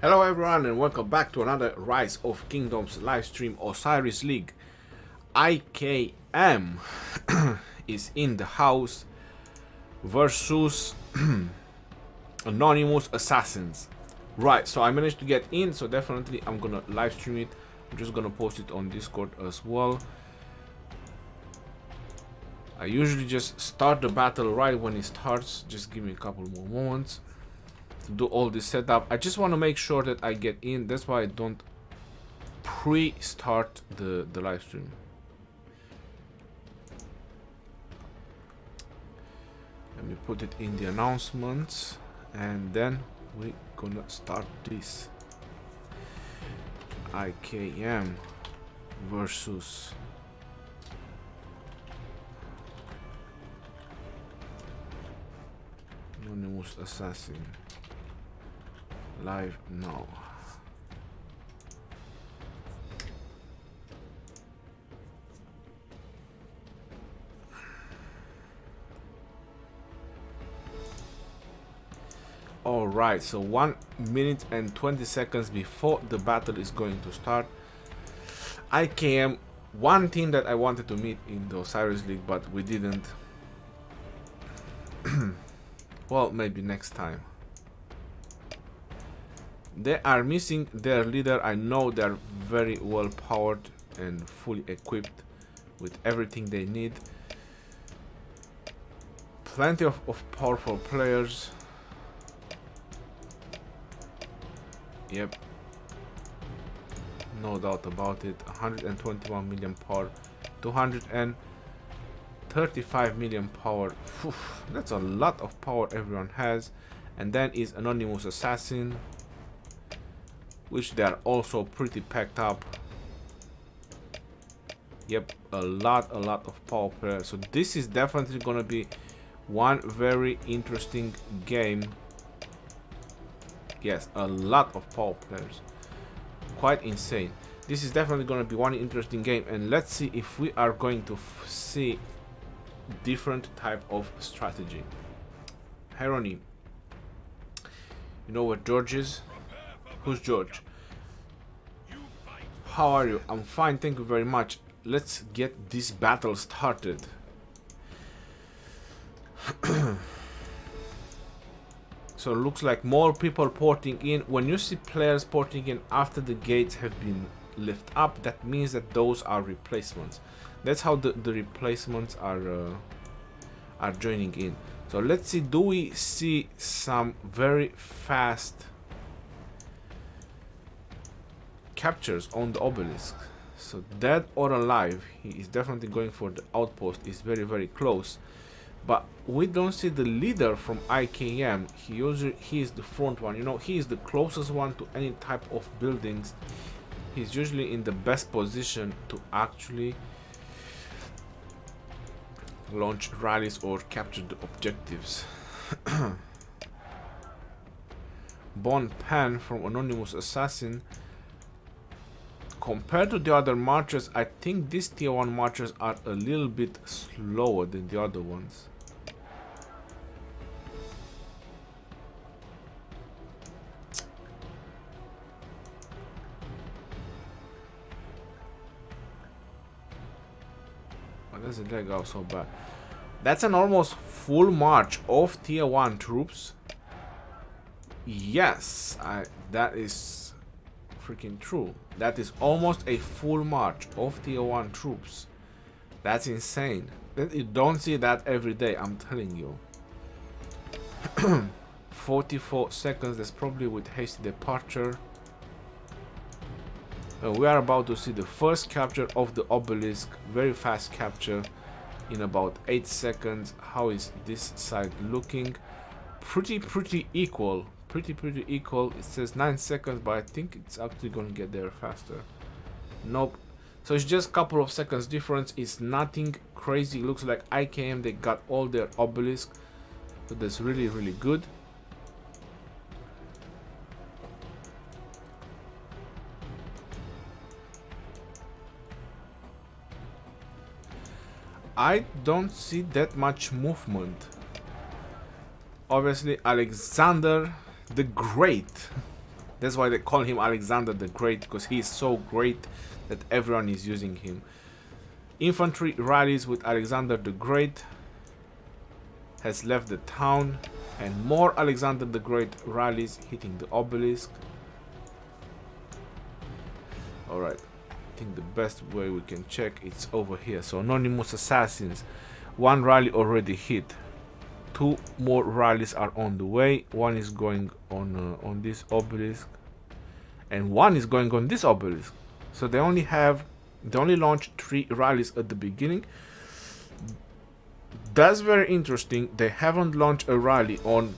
Hello everyone and welcome back to another Rise of Kingdoms livestream. Osiris League. IKM is in the house versus Anonymous Assassins. Right, so I managed to get in, so definitely I'm gonna live stream it. I'm just gonna post it on Discord as well. I usually just start the battle right when it starts. Just give me a couple more moments to do all this setup. I just want to make sure that I get in. That's why I don't pre-start the live stream. Let me put it in the announcements and then we're gonna start this. IKM versus Anonymous Assassin. Live now. All right, so 1 minute and 20 seconds before the battle is going to start. IKM, one team that I wanted to meet in the Osiris League, but we didn't. Well, maybe next time. They are missing their leader. I know they're very well powered and fully equipped with everything they need. Plenty of powerful players. Yep, no doubt about it. 121 million power, 235 million power. Whew, that's a lot of power everyone has. And then is Anonymous Assassin, which they are also pretty packed up. Yep, a lot of power players. So this is definitely gonna be one very interesting game. Yes, a lot of power players, quite insane. This is definitely gonna be one interesting game, and let's see if we are going to see different type of strategy. Hierony, you know where George is? Who's George? How are you? I'm fine, thank you very much. Let's get this battle started. So it looks like more people porting in. When you see players porting in after the gates have been lifted up, that means that those are replacements. That's how the replacements are joining in. So let's see, do we see some very fast captures on the obelisk? So dead or alive, he is definitely going for the outpost. Is very close, but we don't see the leader from IKM. He is the front one, you know, he is the closest one to any type of buildings. He's usually in the best position to actually launch rallies or capture the objectives. Bon Pan from Anonymous Assassin. Compared to the other marchers, I think these tier 1 marchers are a little bit slower than the other ones. Why does it lag out so bad? That's an almost full march of tier 1 troops. Yes, that is freaking true. That is almost a full march of tier 1 troops. That's insane. You don't see that every day, I'm telling you. 44 seconds, that's probably with hasty departure. We are about to see the first capture of the obelisk. Very fast capture in about 8 seconds. How is this side looking? Pretty equal. Pretty equal. It says 9 seconds, but I think it's actually gonna get there faster. Nope. So it's just a couple of seconds difference. It's nothing crazy. It looks like IKM, they got all their obelisk, so that's really good. I don't see that much movement. Obviously Alexander the Great That's why they call him Alexander the Great, because he is so great that everyone is using him. Infantry rallies with Alexander the Great has left the town, and more Alexander the Great rallies hitting the obelisk. Alright, I think the best way we can check it's over here. So anonymous assassins, one rally already hit, 2 more rallies are on the way. One is going on this obelisk, and one is going on this obelisk. So they only launched 3 rallies at the beginning. That's very interesting. They haven't launched a rally on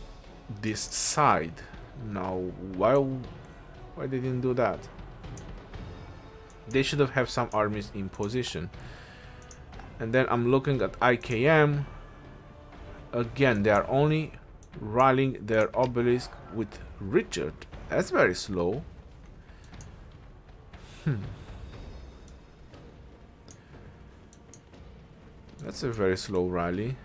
this side. Now, why they didn't do that? They should have some armies in position. And then I'm looking at IKM. Again, they are only rallying their obelisk with Richard. That's very slow. That's a very slow rally.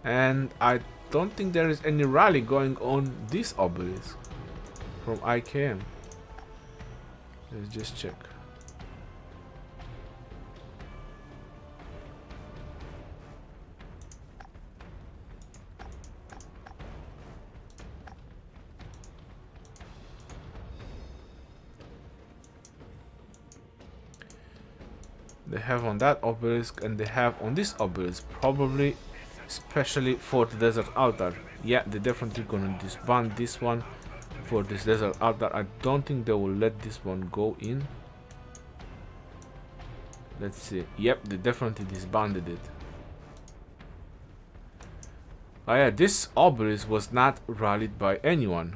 And I don't think there is any rally going on this obelisk from IKM. Let's just check. They have on that obelisk, and they have on this obelisk, probably especially for the desert altar. Yeah, they're definitely gonna disband this one for this desert altar. I don't think they will let this one go in. Let's see. Yep, they definitely disbanded it. Oh yeah, this obelisk was not rallied by anyone.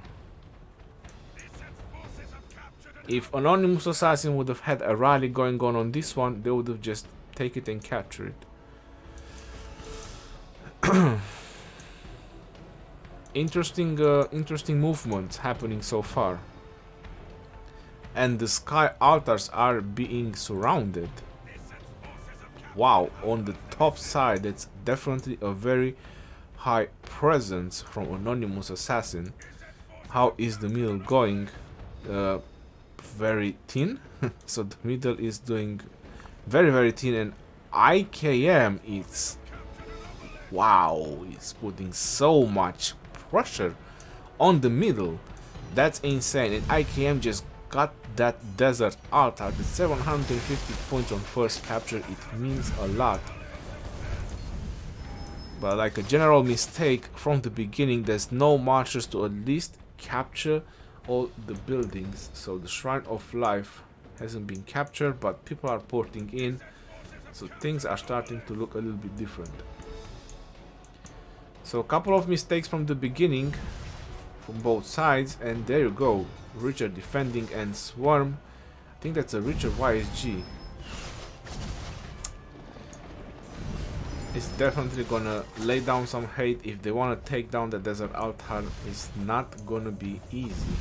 If Anonymous Assassin would have had a rally going on this one, they would have just take it and capture it. Interesting movements happening so far. And the sky altars are being surrounded. Wow, on the top side, that's definitely a very high presence from Anonymous Assassin. How is the middle going? Very thin. So the middle is doing very thin, and IKM is, wow, it's putting so much pressure on the middle. That's insane. And IKM just got that desert altar, the 750 points on first capture. It means a lot. But like a general mistake from the beginning, there's no marchers to at least capture all the buildings. So the Shrine of Life hasn't been captured, but people are porting in, so things are starting to look a little bit different. So a couple of mistakes from the beginning from both sides, and there you go, Richard defending and Swarm. I think that's a Richard YSG. It's definitely gonna lay down some hate. If they want to take down the desert altar, it's not gonna be easy.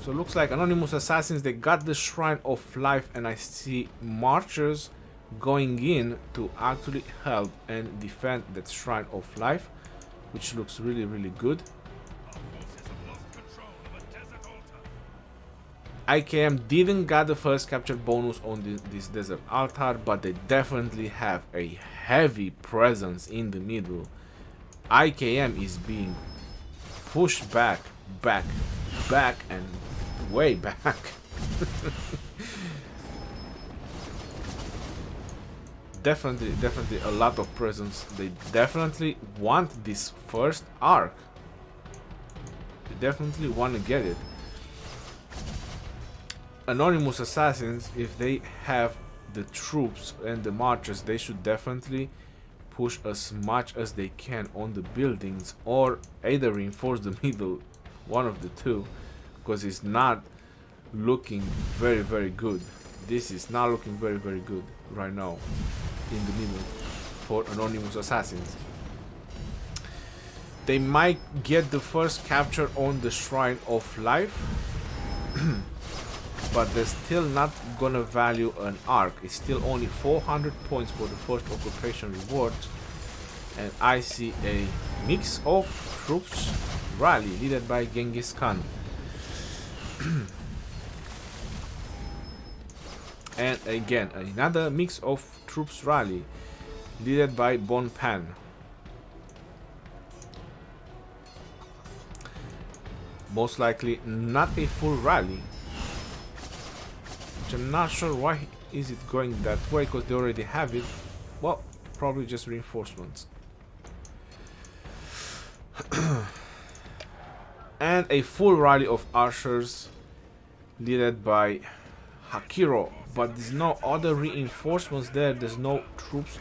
So looks like Anonymous Assassins, they got the Shrine of Life, and I see marchers going in to actually help and defend that Shrine of Life, which looks really good. IKM didn't get the first capture bonus on this desert altar, but they definitely have a heavy presence in the middle. IKM is being pushed back, and way back. Definitely a lot of presence. They definitely want this first Ark. They definitely want to get it. Anonymous Assassins, if they have the troops and the marchers, they should definitely push as much as they can on the buildings, or either reinforce the middle, one of the two, because it's not looking very good. This is not looking very good right now in the middle for Anonymous Assassins. They might get the first capture on the Shrine of Life. But they're still not gonna value an Ark. It's still only 400 points for the first occupation reward, and I see a Mix of troops rally led by Genghis Khan. And again, another mix of troops rally led by Bon Pan. Most likely not a full rally, which I'm not sure why is it going that way, because they already have it. Well, probably just reinforcements. And a full rally of archers led by Hakiro, but there's no other reinforcements there. There's no troops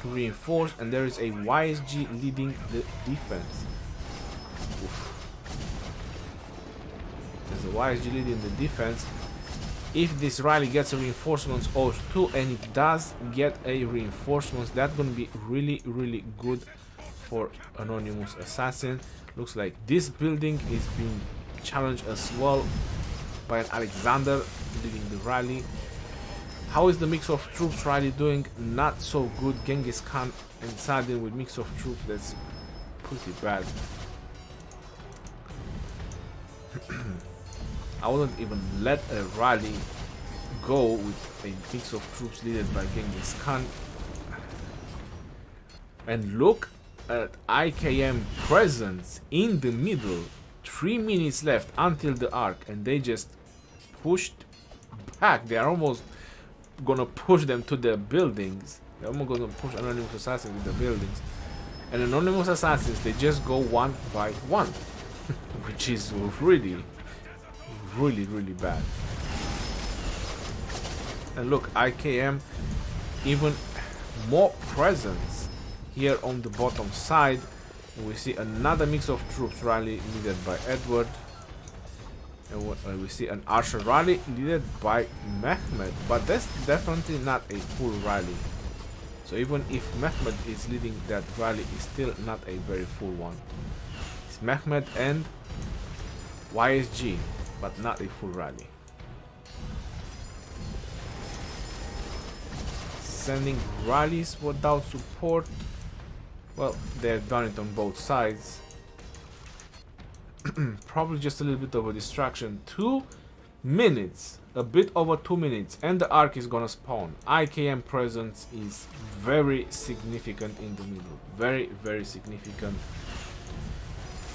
to reinforce, and there is a YSG leading the defense. Oof. There's a YSG leading the defense. If this rally gets a reinforcements or two, and it does get a reinforcements, that's gonna be really good for Anonymous Assassin. Looks like this building is being challenged as well by an Alexander leading the rally. How is the mix of troops rally doing? Not so good. Genghis Khan and Sadin with mix of troops, that's pretty bad. I wouldn't even let a rally go with a mix of troops led by Genghis Khan. And look at IKM presence in the middle. 3 minutes left until the Ark, and they just pushed back. They are almost gonna push them to the buildings. They're almost gonna push Anonymous Assassins to the buildings. And Anonymous Assassins, they just go one by one, which is really bad. And look, IKM even more presence here on the bottom side. We see another mix of troops rally led by Edward, and we see an archer rally led by Mehmed, but that's definitely not a full rally. So even if Mehmed is leading that rally, it's still not a very full one. It's Mehmed and YSG, but not a full rally. Sending rallies without support. Well, they've done it on both sides. Probably just a little bit of a distraction. 2 minutes, a bit over 2 minutes, and the Ark is gonna spawn. IKM presence is very significant in the middle. Very significant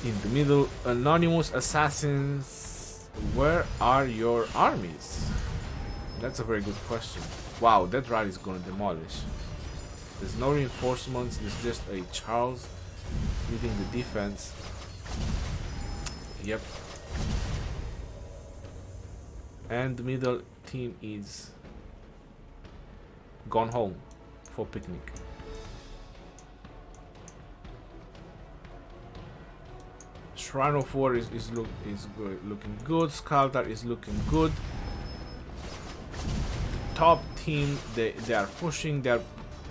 in the middle. Anonymous Assassins, where are your armies? That's a very good question. Wow, that rally is gonna demolish. There's no reinforcements, there's just a Charles leading the defense. Yep. And the middle team is gone home for picnic. Shrine of War is looking good. Skaltar is looking good. Top team, they are pushing, they are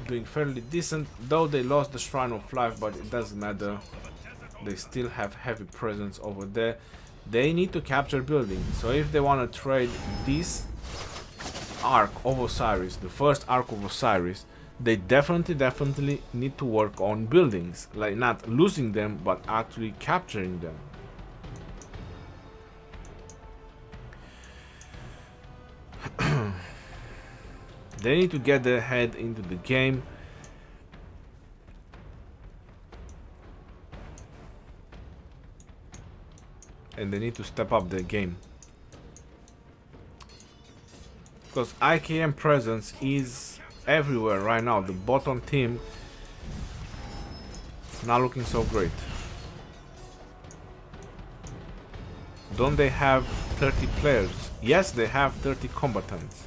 doing fairly decent, though they lost the Shrine of Life, but it doesn't matter. They still have heavy presence over there. They need to capture buildings, so if they want to trade this Ark of Osiris, the first Ark of Osiris, they definitely need to work on buildings, like not losing them but actually capturing them. They need to get their head into the game. And they need to step up their game. Because IKM presence is everywhere right now. The bottom team is not looking so great. Don't they have 30 players? Yes, they have 30 combatants.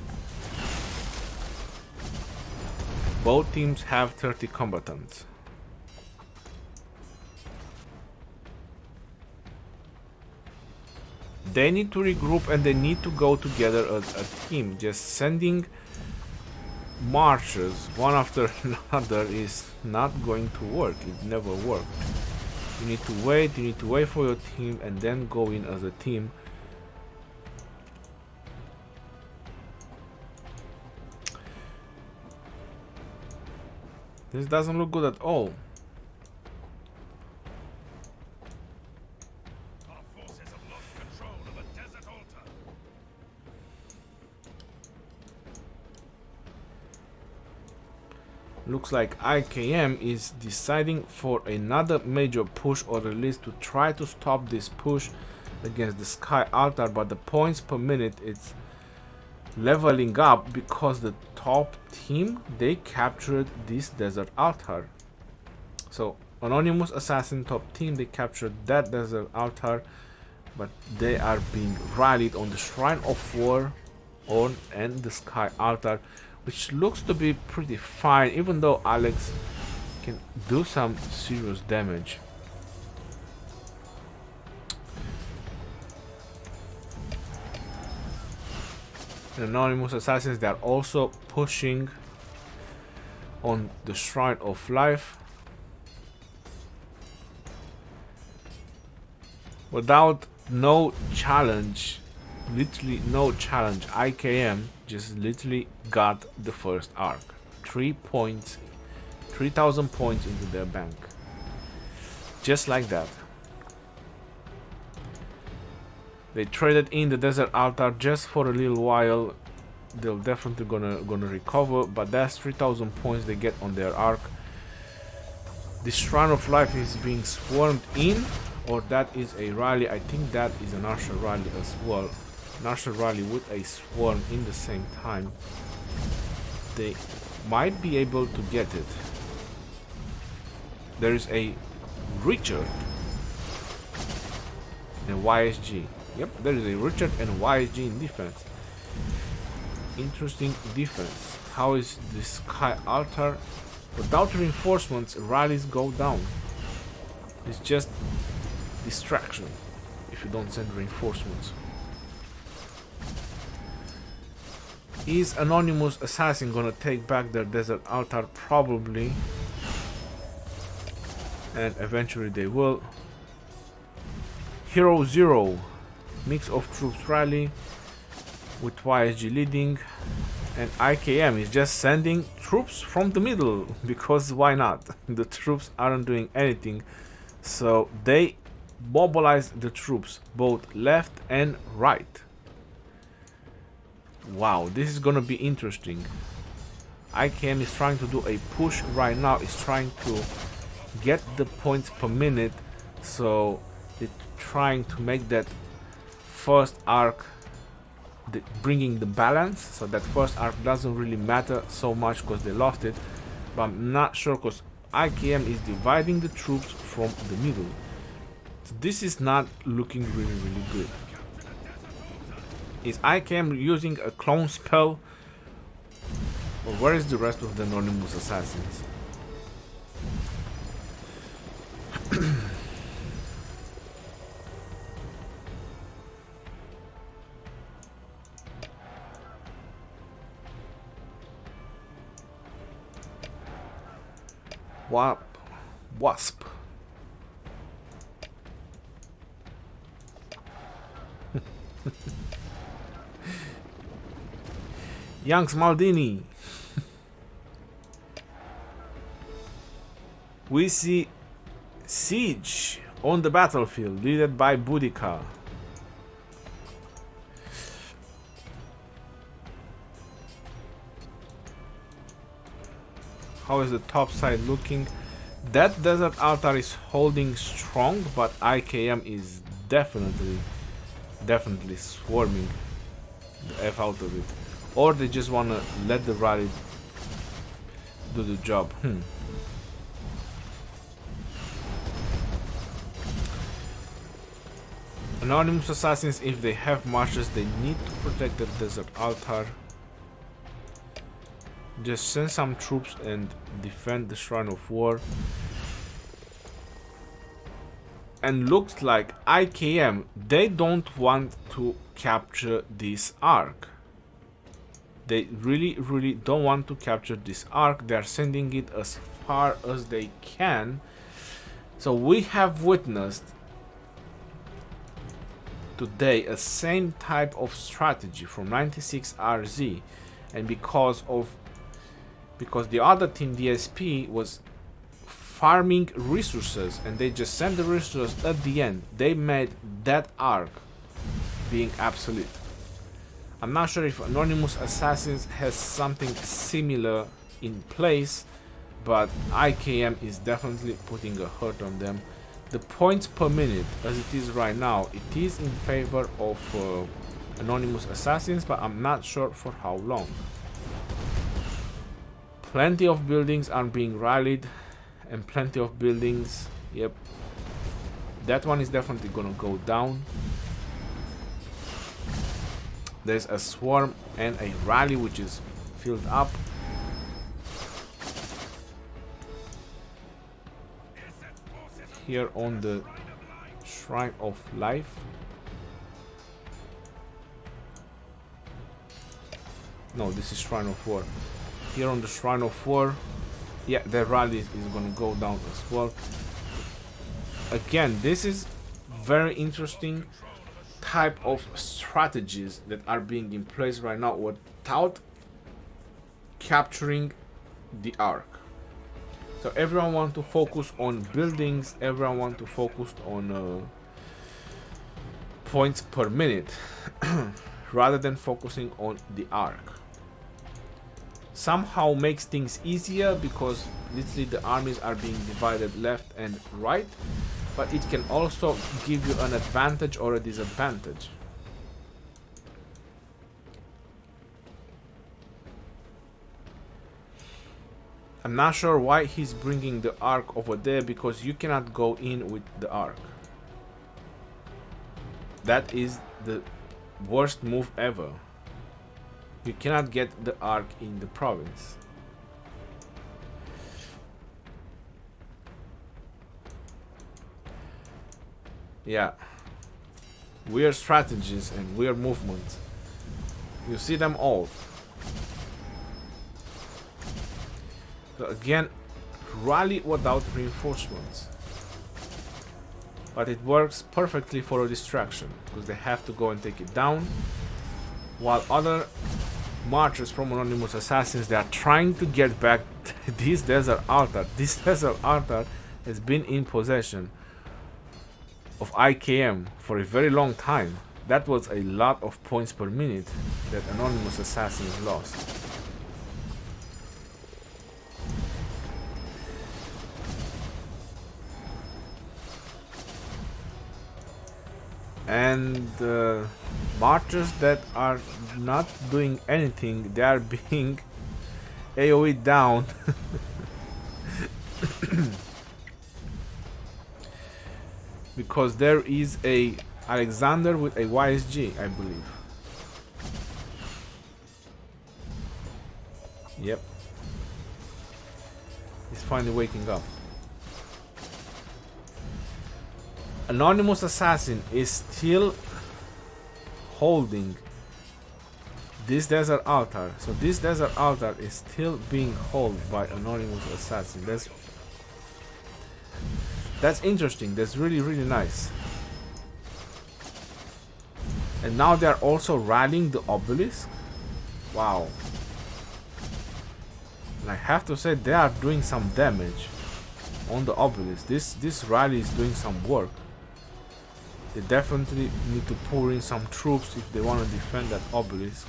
Both teams have 30 combatants. They need to regroup and they need to go together as a team. Just sending marches one after another is not going to work. It never worked. You need to wait for your team and then go in as a team. This doesn't look good at all. Looks like IKM is deciding for another major push, or at least to try to stop this push against the Sky Altar, but the points per minute it's leveling up because the top team, they captured this Desert Altar. So Anonymous Assassin top team, they captured that Desert Altar, but they are being rallied on the Shrine of War and the Sky Altar, which looks to be pretty fine, even though Alex can do some serious damage. Anonymous Assassins, they are also pushing on the Shrine of Life. Without no challenge, literally no challenge, IKM just literally got the first arc. 3 points, 3,000 points into their bank. Just like that. They traded in the Desert Altar just for a little while. They're definitely gonna recover, but that's 3,000 points they get on their arc. The Shrine of Life is being swarmed in, or that is a rally. I think that is an Archer rally as well. An Archer rally with a swarm in the same time. They might be able to get it. There is a Richard and YSG. Yep, there is a Richard and YSG in defense. Interesting defense. How is the Sky Altar? Without reinforcements, rallies go down. It's just distraction if you don't send reinforcements. Is Anonymous Assassin gonna take back their Desert Altar? Probably. And eventually they will. Hero Zero. Mix of troops rally with YSG leading. And IKM is just sending troops from the middle, because why not? The troops aren't doing anything. So they mobilize the troops both left and right. Wow, this is gonna be interesting. IKM is trying to do a push right now. It's trying to get the points per minute. So they're trying to make that first arc bringing the balance, so that first arc doesn't really matter so much because they lost it. But I'm not sure, because IKM is dividing the troops from the middle. So this is not looking really good. Is IKM using a clone spell, or where is the rest of the Anonymous Assassins? Wasp. Young Smaldini. We see Siege on the battlefield, led by Boudica. How is the top side looking? That Desert Altar is holding strong, but IKM is definitely swarming the F out of it. Or they just want to let the rally do the job. Anonymous Assassins, if they have marches, they need to protect the Desert Altar. Just send some troops and defend the Shrine of War. And looks like IKM, they don't want to capture this arc. They really don't want to capture this arc. They are sending it as far as they can. So we have witnessed today a same type of strategy from 96RZ, and because the other team, DSP, was farming resources and they just sent the resources at the end, they made that arc being obsolete. I'm not sure if Anonymous Assassins has something similar in place, but IKM is definitely putting a hurt on them. The points per minute, as it is right now, it is in favor of Anonymous Assassins, but I'm not sure for how long. Plenty of buildings are being rallied, and plenty of buildings, yep. That one is definitely gonna go down. There's a swarm and a rally which is filled up. Here on the Shrine of Life. No, this is Shrine of War. Here on the Shrine of War, yeah, the rally is gonna go down as well. Again, this is very interesting type of strategies that are being in place right now without capturing the Ark. So everyone wants to focus on buildings, everyone wants to focus on points per minute rather than focusing on the Ark. Somehow makes things easier because literally the armies are being divided left and right, but it can also give you an advantage or a disadvantage. I'm not sure why he's bringing the Ark over there, because you cannot go in with the Ark. That is the worst move ever. You cannot get the Ark in the province. Yeah. Weird strategies and weird movements. You see them all. So again, rally without reinforcements. But it works perfectly for a distraction, because they have to go and take it down. While other marchers from Anonymous Assassins, they are trying to get back this desert altar. This desert altar has been in possession of IKM for a very long time. That was a lot of points per minute that Anonymous Assassins lost. And marchers that are not doing anything, they are being AoE down. Because there is a Alexander with a YSG, I believe. Yep. He's finally waking up. Anonymous Assassin is still holding this desert altar. So this desert altar is still being held by Anonymous Assassin. That's interesting. That's really, really nice. And now they are also rallying the obelisk. Wow. And I have to say they are doing some damage on the obelisk. This rally is doing some work. They definitely need to pour in some troops if they want to defend that obelisk.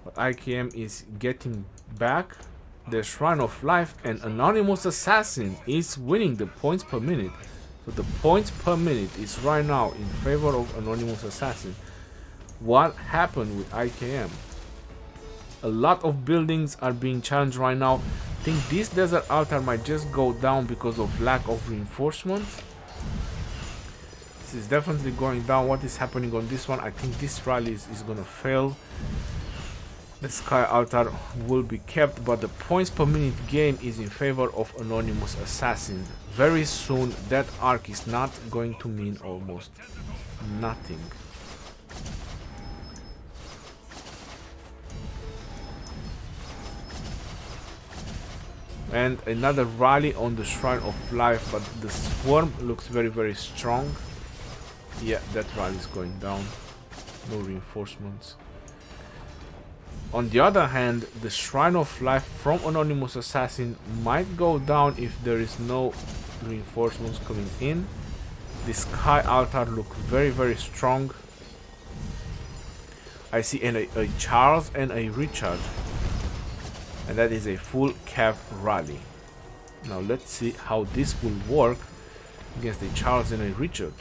But IKM is getting back the Shrine of Life, and Anonymous Assassin is winning the points per minute. So the points per minute is right now in favor of Anonymous Assassin. What happened with IKM? A lot of buildings are being challenged right now. I think this desert altar might just go down because of lack of reinforcements. This is definitely going down. What is happening on this one? I think this rally is gonna fail. The sky altar will be kept, but the points per minute game is in favor of Anonymous Assassin. Very soon that arc is not going to mean almost nothing. And another rally on the Shrine of Life, but the swarm looks very, very strong. Yeah, that rally is going down. No reinforcements. On the other hand, the Shrine of Life from Anonymous Assassin might go down if there is no reinforcements coming in. The Sky Altar looks very, very strong. I see a Charles and a Richard. And that is a full Cav rally. Now let's see how this will work against a Charles and a Richard.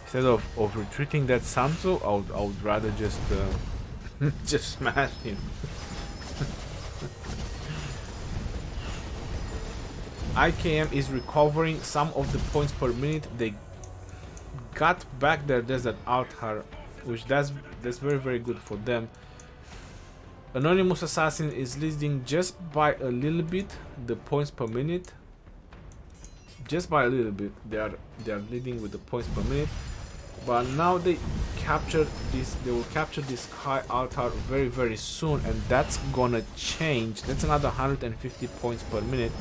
Instead of retreating that Sanso, I would rather just just smash him. IKM is recovering some of the points per minute. They got back their desert altar, which that's very good for them. Anonymous Assassin is leading just by a little bit the points per minute. Just by a little bit, they are leading with the points per minute. But now they capture this. They will capture this Sky Altar very soon, and that's gonna change. That's another 150 points per minute,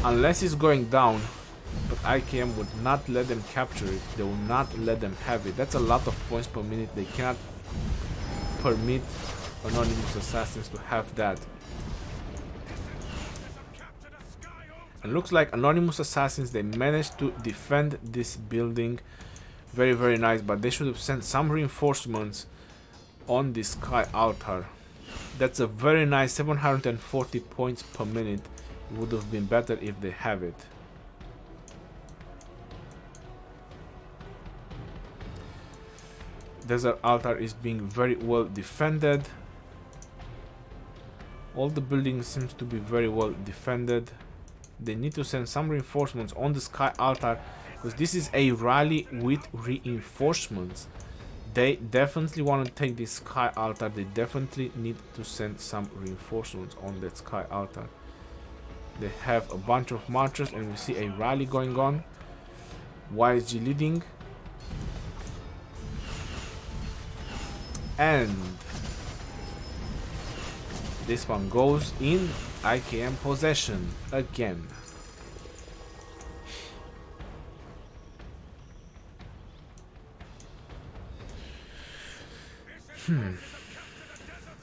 unless it's going down. But IKM would not let them capture it. They will not let them have it. That's a lot of points per minute. They cannot permit Anonymous Assassins to have that. And looks like Anonymous Assassins, they managed to defend this building very nice, but they should have sent some reinforcements on this Sky Altar. That's a very nice 740 points per minute. It would have been better if they have it. Desert Altar is being very well defended. All the buildings seems to be very well defended. They need to send some reinforcements on the Sky Altar, because this is a rally with reinforcements. They definitely want to take this Sky Altar. They definitely need to send some reinforcements on that Sky Altar. They have a bunch of marchers, and we see a rally going on. YSG leading. And this one goes in IKM possession again.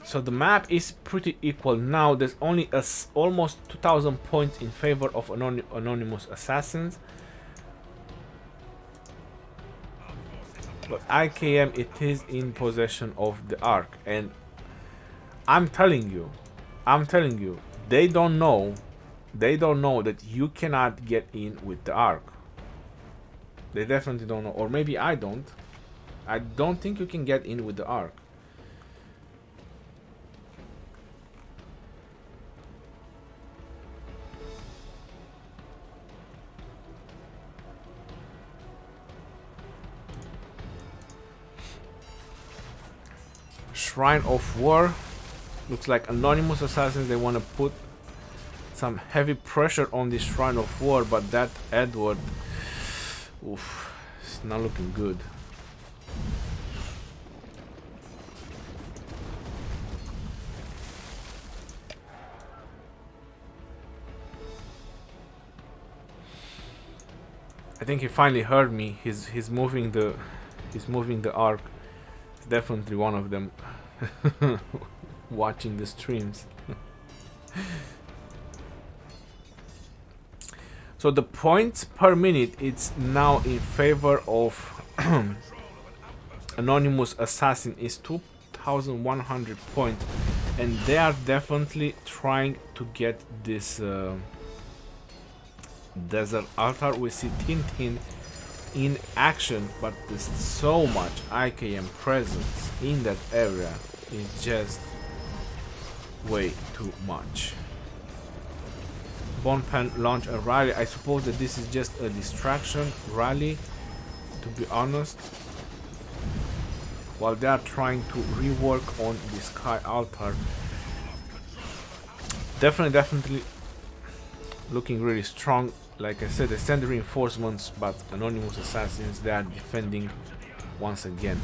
So the map is pretty equal now. There's only almost 2,000 points in favor of Anonymous Assassins. But IKM, it is in possession of the Ark, and I'm telling you, they don't know that you cannot get in with the Ark. They definitely don't know, or maybe I don't think you can get in with the Ark. Shrine of War. Looks like Anonymous Assassins, they want to put some heavy pressure on this Shrine of War, but that Edward, oof, it's not looking good. I think he finally heard me. He's moving the Ark. It's definitely one of them watching the streams. So the points per minute, it's now in favor of Anonymous Assassin is 2,100 points, and they are definitely trying to get this Desert Altar. We see Tintin in action, but there's so much IKM presence in that area. It's just way too much. Bonpan launch a rally. I suppose that this is just a distraction rally, to be honest, while they are trying to rework on the Sky Altar. Definitely looking really strong. Like I said, they send reinforcements, but Anonymous Assassins, they are defending once again.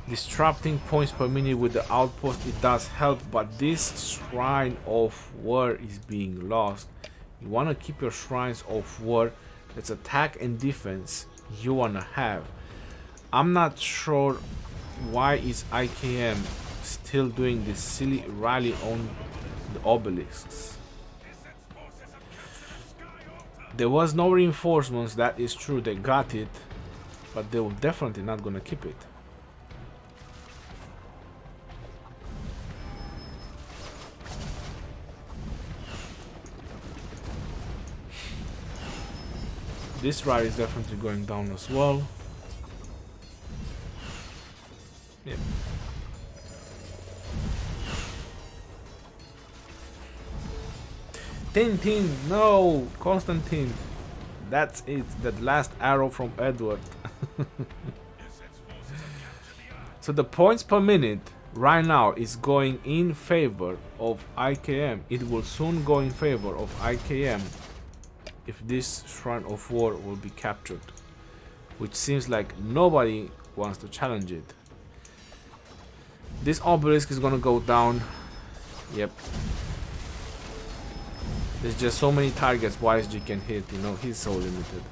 Disrupting points per minute with the outpost, it does help, but this Shrine of War is being lost. You want to keep your Shrines of War. That's attack and defense you want to have. I'm not sure why is IKM still doing this silly rally on the obelisks. There was no reinforcements, that is true, they got it, but they were definitely not gonna keep it. This rally is definitely going down as well. Yep. Tintin, no! Constantine. That's it. That last arrow from Edward. So the points per minute right now is going in favor of IKM. It will soon go in favor of IKM if this Shrine of War will be captured. Which seems like nobody wants to challenge it. This obelisk is gonna go down. Yep. There's just so many targets YSG can hit, you know, he's so limited.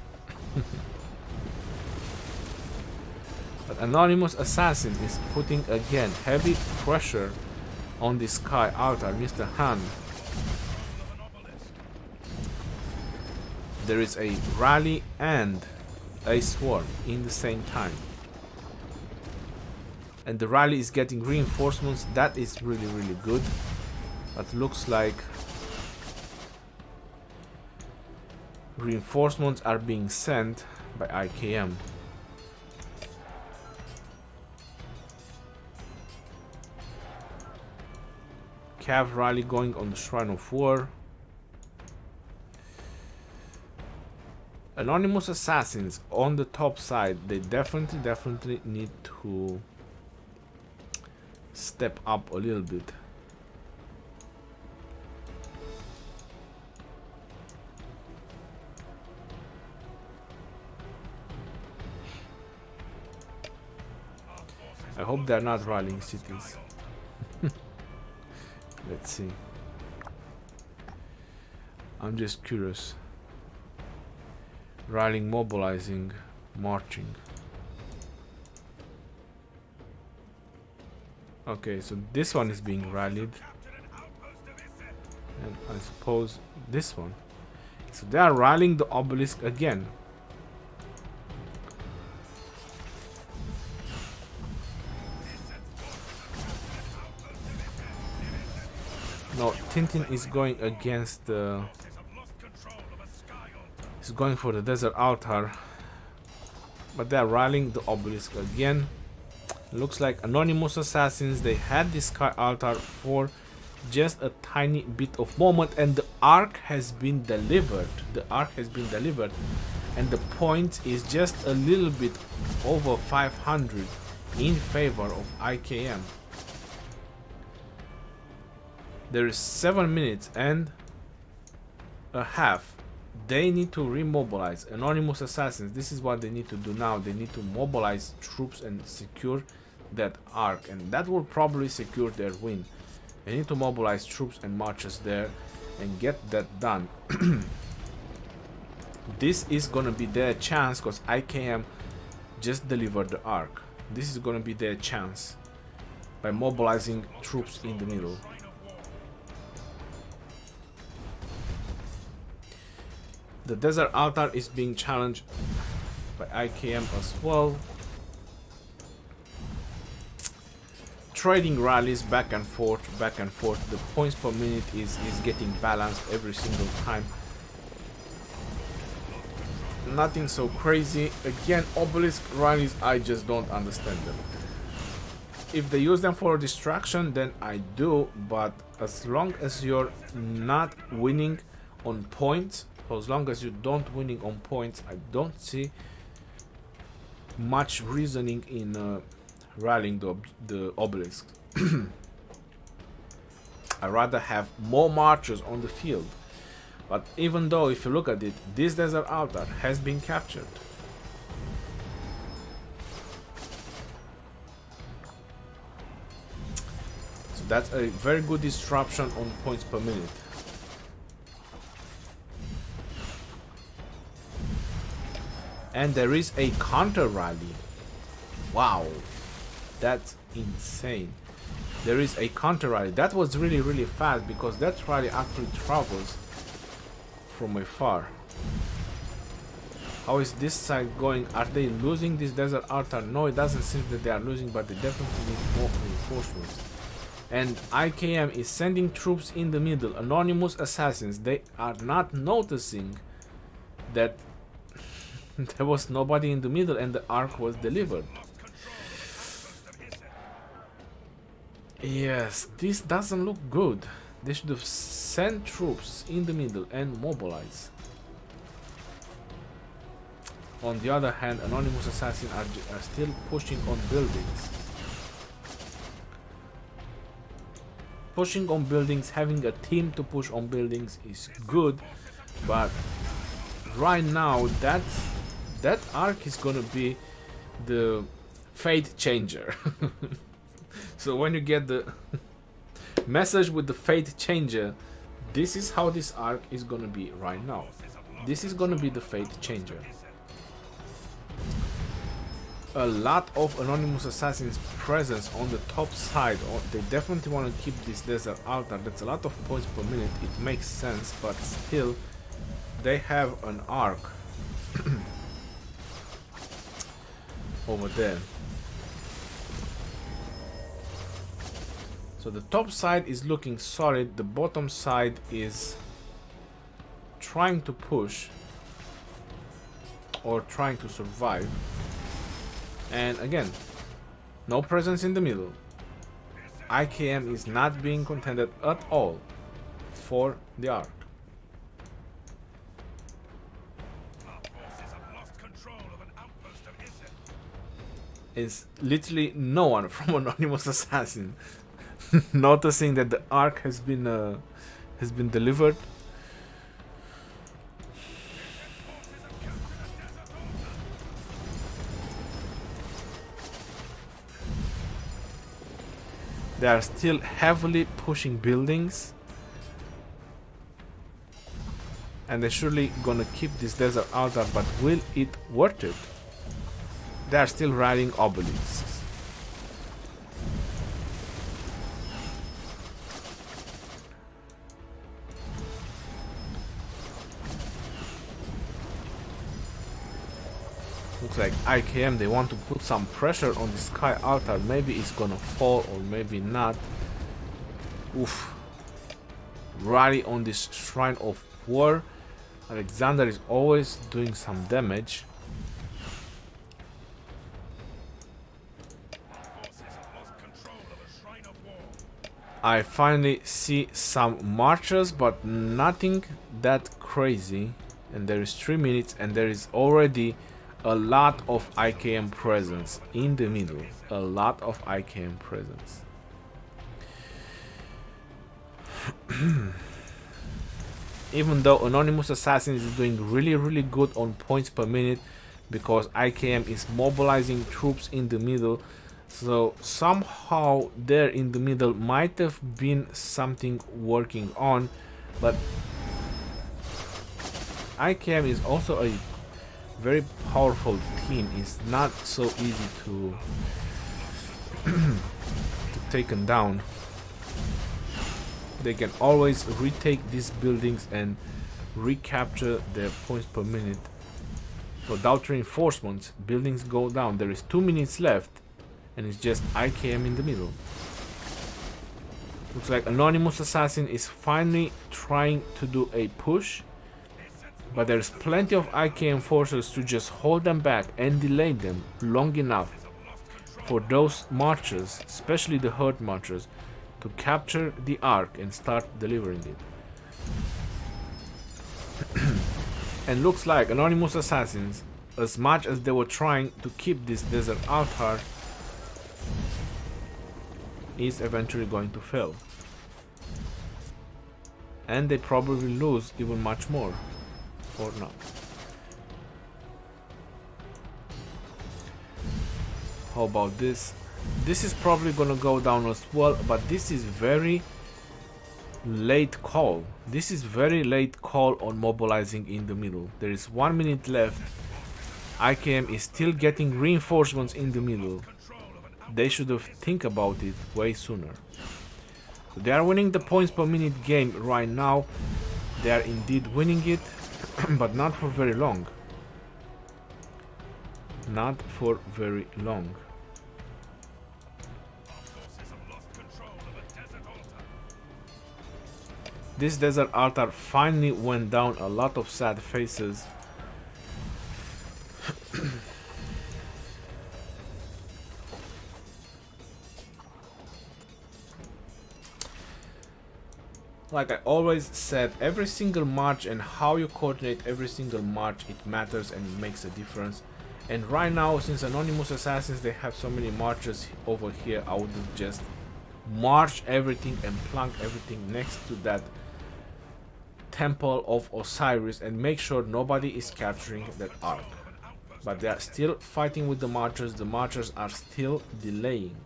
But Anonymous Assassin is putting again heavy pressure on the Sky Altar, Mr. Han. There is a rally and a swarm in the same time. And the rally is getting reinforcements, that is really, really good. But looks like reinforcements are being sent by IKM. Cav rally going on the Shrine of War. Anonymous Assassins on the top side, they definitely need to step up a little bit. I hope they're not rallying cities. Let's see. I'm just curious. Rallying, mobilizing, marching. Okay, so this one is being rallied. And I suppose this one. So they are rallying the obelisk again. No, Tintin is going against the... He's going for the desert altar. But they are rallying the obelisk again. Looks like Anonymous Assassins, they had this Sky Altar for just a tiny bit of moment, and the Ark has been delivered. The Ark has been delivered, and the point is just a little bit over 500 in favor of IKM. There is 7 minutes and a half. They need to remobilize. Anonymous Assassins, this is what they need to do now. They need to mobilize troops and secure that Ark, and that will probably secure their win. They need to mobilize troops and marches there and get that done. This is gonna be their chance, because IKM just delivered the Ark. This is gonna be their chance by mobilizing troops in the middle. The desert altar is being challenged by IKM as well. Trading rallies back and forth, back and forth. The points per minute is getting balanced every single time. Nothing so crazy. Again, obelisk rallies, I just don't understand them. If they use them for distraction, then I do, but as long as you're not winning on points, as long as you don't winning on points, I don't see much reasoning in rallying the obelisk. I rather have more marchers on the field. But even though, if you look at it, this desert altar has been captured. So that's a very good disruption on points per minute. And there is a counter rally. Wow, that's insane. There is a counter rally. That was really fast because that rally actually travels from afar. How is this side going? Are they losing this desert altar? No, it doesn't seem that they are losing, but they definitely need more reinforcements. And IKM is sending troops in the middle. Anonymous assassins. They are not noticing that there was nobody in the middle and the Ark was delivered. Yes, this doesn't look good. They should have sent troops in the middle and mobilize. On the other hand, Anonymous assassins are still pushing on buildings. Pushing on buildings, having a team to push on buildings is good, but right now that Ark is gonna be the fate changer. So when you get the message with the fate changer, this is how this Ark is gonna be right now. This is gonna be the fate changer. A lot of Anonymous Assassins presence on the top side. They definitely want to keep this desert altar. That's a lot of points per minute. It makes sense, but still they have an Ark over there. So the top side is looking solid. The bottom side is trying to push or trying to survive. And again, no presence in the middle. IKM is not being contended at all for the Ark. It's literally no one from Anonymous Assassin noticing that the Ark has been delivered. They are still heavily pushing buildings, and they're surely gonna keep this desert altar, but will it worth it? They are still riding obelisks. Looks like IKM, they want to put some pressure on the sky altar. Maybe it's gonna fall or maybe not. Oof. Rally on this Shrine of War. Alexander is always doing some damage. I finally see some marchers, but nothing that crazy. And there is 3 minutes and there is already a lot of IKM presence in the middle. A lot of IKM presence. Even though Anonymous Assassins is doing really good on points per minute, because IKM is mobilizing troops in the middle. So somehow there in the middle might have been something working on, but IKM is also a very powerful team. It's not so easy to take them down. They can always retake these buildings and recapture their points per minute. Without reinforcements, buildings go down. There is 2 minutes left and it's just IKM in the middle. Looks like Anonymous Assassin is finally trying to do a push, but there's plenty of IKM forces to just hold them back and delay them long enough for those marchers, especially the herd marchers, to capture the Ark and start delivering it. And looks like Anonymous Assassins, as much as they were trying to keep this desert altar, is eventually going to fail. And they probably lose even much more. Or not. How about this? This is probably gonna go down as well, but this is very late call. This is very late call on mobilizing in the middle. There is 1 minute left. IKM is still getting reinforcements in the middle. They should have think about it way sooner. So they are winning the points per minute game right now. They are indeed winning it, but not for very long. Not for very long. This desert altar finally went down. A lot of sad faces. Like I always said, every single march and how you coordinate every single march, it matters and it makes a difference. And right now, since Anonymous Assassins, they have so many marches over here, I would just march everything and plunk everything next to that Temple of Osiris and make sure nobody is capturing that Ark. But they are still fighting with the marchers. The marchers are still delaying.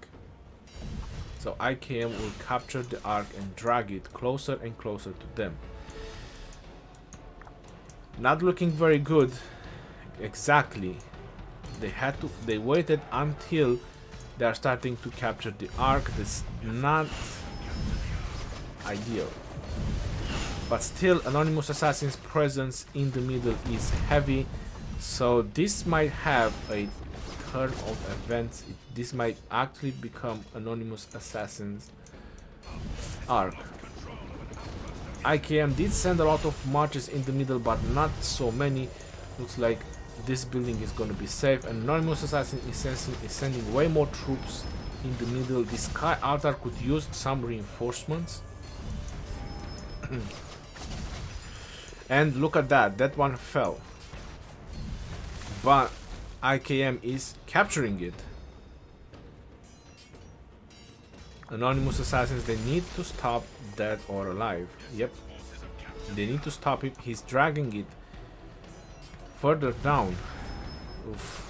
So IKM will capture the Ark and drag it closer and closer to them. Not looking very good. Exactly. They waited until they are starting to capture the Ark. That's not ideal. But still, Anonymous Assassin's presence in the middle is heavy. So this might have a turn of events. This might actually become Anonymous Assassin's Ark. IKM did send a lot of marches in the middle, but not so many. Looks like this building is going to be safe. And Anonymous Assassin is sending way more troops in the middle. The Sky Altar could use some reinforcements. And look at that. That one fell. But IKM is capturing it. Anonymous Assassins, they need to stop dead or alive. Yep. They need to stop it. He's dragging it further down. Oof.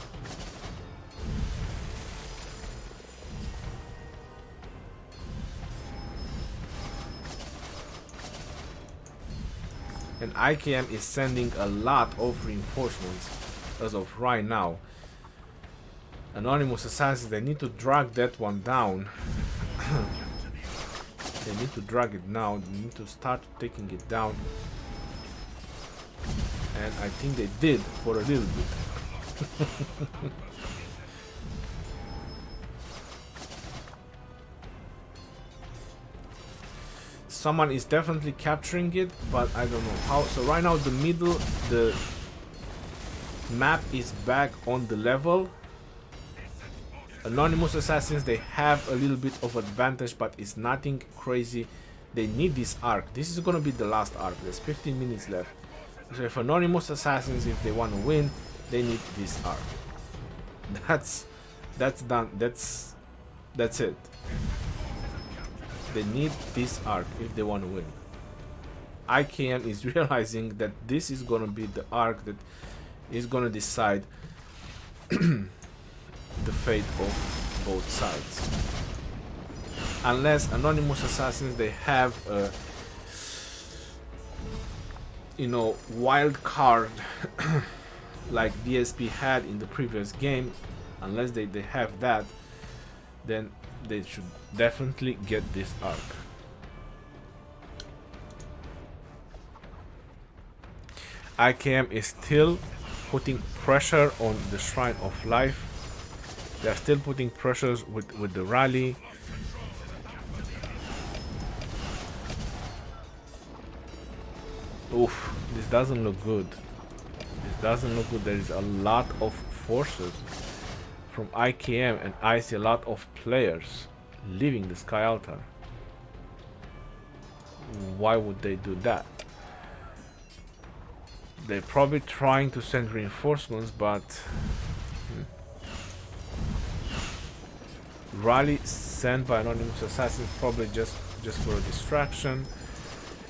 And IKM is sending a lot of reinforcements as of right now. Anonymous Assassins, they need to drag that one down. They need to drag it now. They need to start taking it down. And I think they did for a little bit. Someone is definitely capturing it, but I don't know how. So right now the middle, the map is back on the level. Anonymous Assassins, they have a little bit of advantage, but it's nothing crazy. They need this Ark. This is gonna be the last Ark. There's 15 minutes left. So if Anonymous Assassins, if they want to win, they need this Ark. That's done. That's it. They need this Ark if they want to win. IKM is realizing that this is gonna be the Ark that is gonna decide the fate of both sides. Unless Anonymous Assassins, they have a, you know, wild card like DSP had in the previous game. Unless they have that, then they should definitely get this Ark. IKM is still putting pressure on the Shrine of Life. They're still putting pressures with the rally. Oof, this doesn't look good. This doesn't look good. There is a lot of forces from IKM, and I see a lot of players leaving the Sky Altar. Why would they do that? They're probably trying to send reinforcements, but rally sent by Anonymous Assassins probably just for a distraction.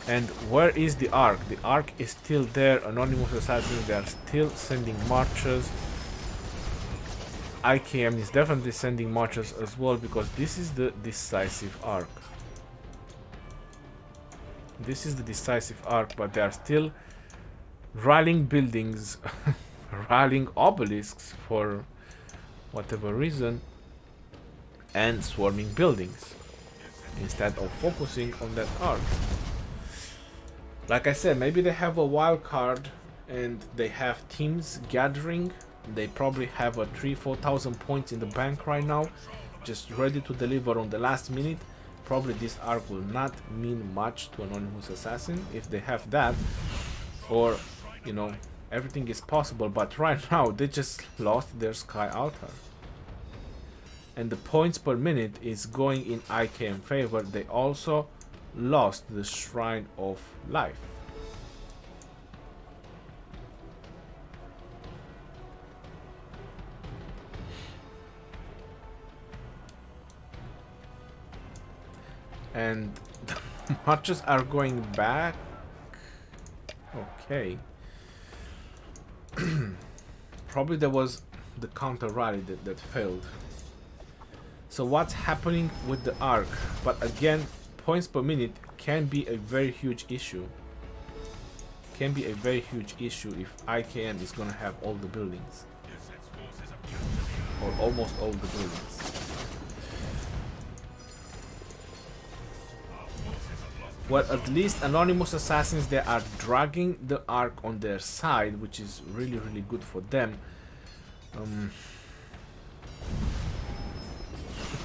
And where is the Ark? The Ark is still there. Anonymous Assassins, they are still sending marches. IKM is definitely sending marches as well, because this is the decisive Ark. This is the decisive Ark, but they are still rallying buildings, rallying obelisks for whatever reason. and swarming buildings instead of focusing on that arc. Like I said, maybe they have a wild card and they have teams gathering. They probably have a 3,000-4,000 points in the bank right now, just ready to deliver on the last minute. Probably this arc will not mean much to Anonymous Assassin if they have that, or you know, everything is possible. But right now they just lost their Sky Altar, and the points per minute is going in IKM favor. They also lost the Shrine of Life. And the marches are going back. Okay. Probably there was the counter rally that failed. So what's happening with the arc? But again, points per minute can be a very huge issue. Can be a very huge issue if IKM is gonna have all the buildings. Or almost all the buildings. Well, at least Anonymous Assassins, they are dragging the arc on their side, which is really, really good for them.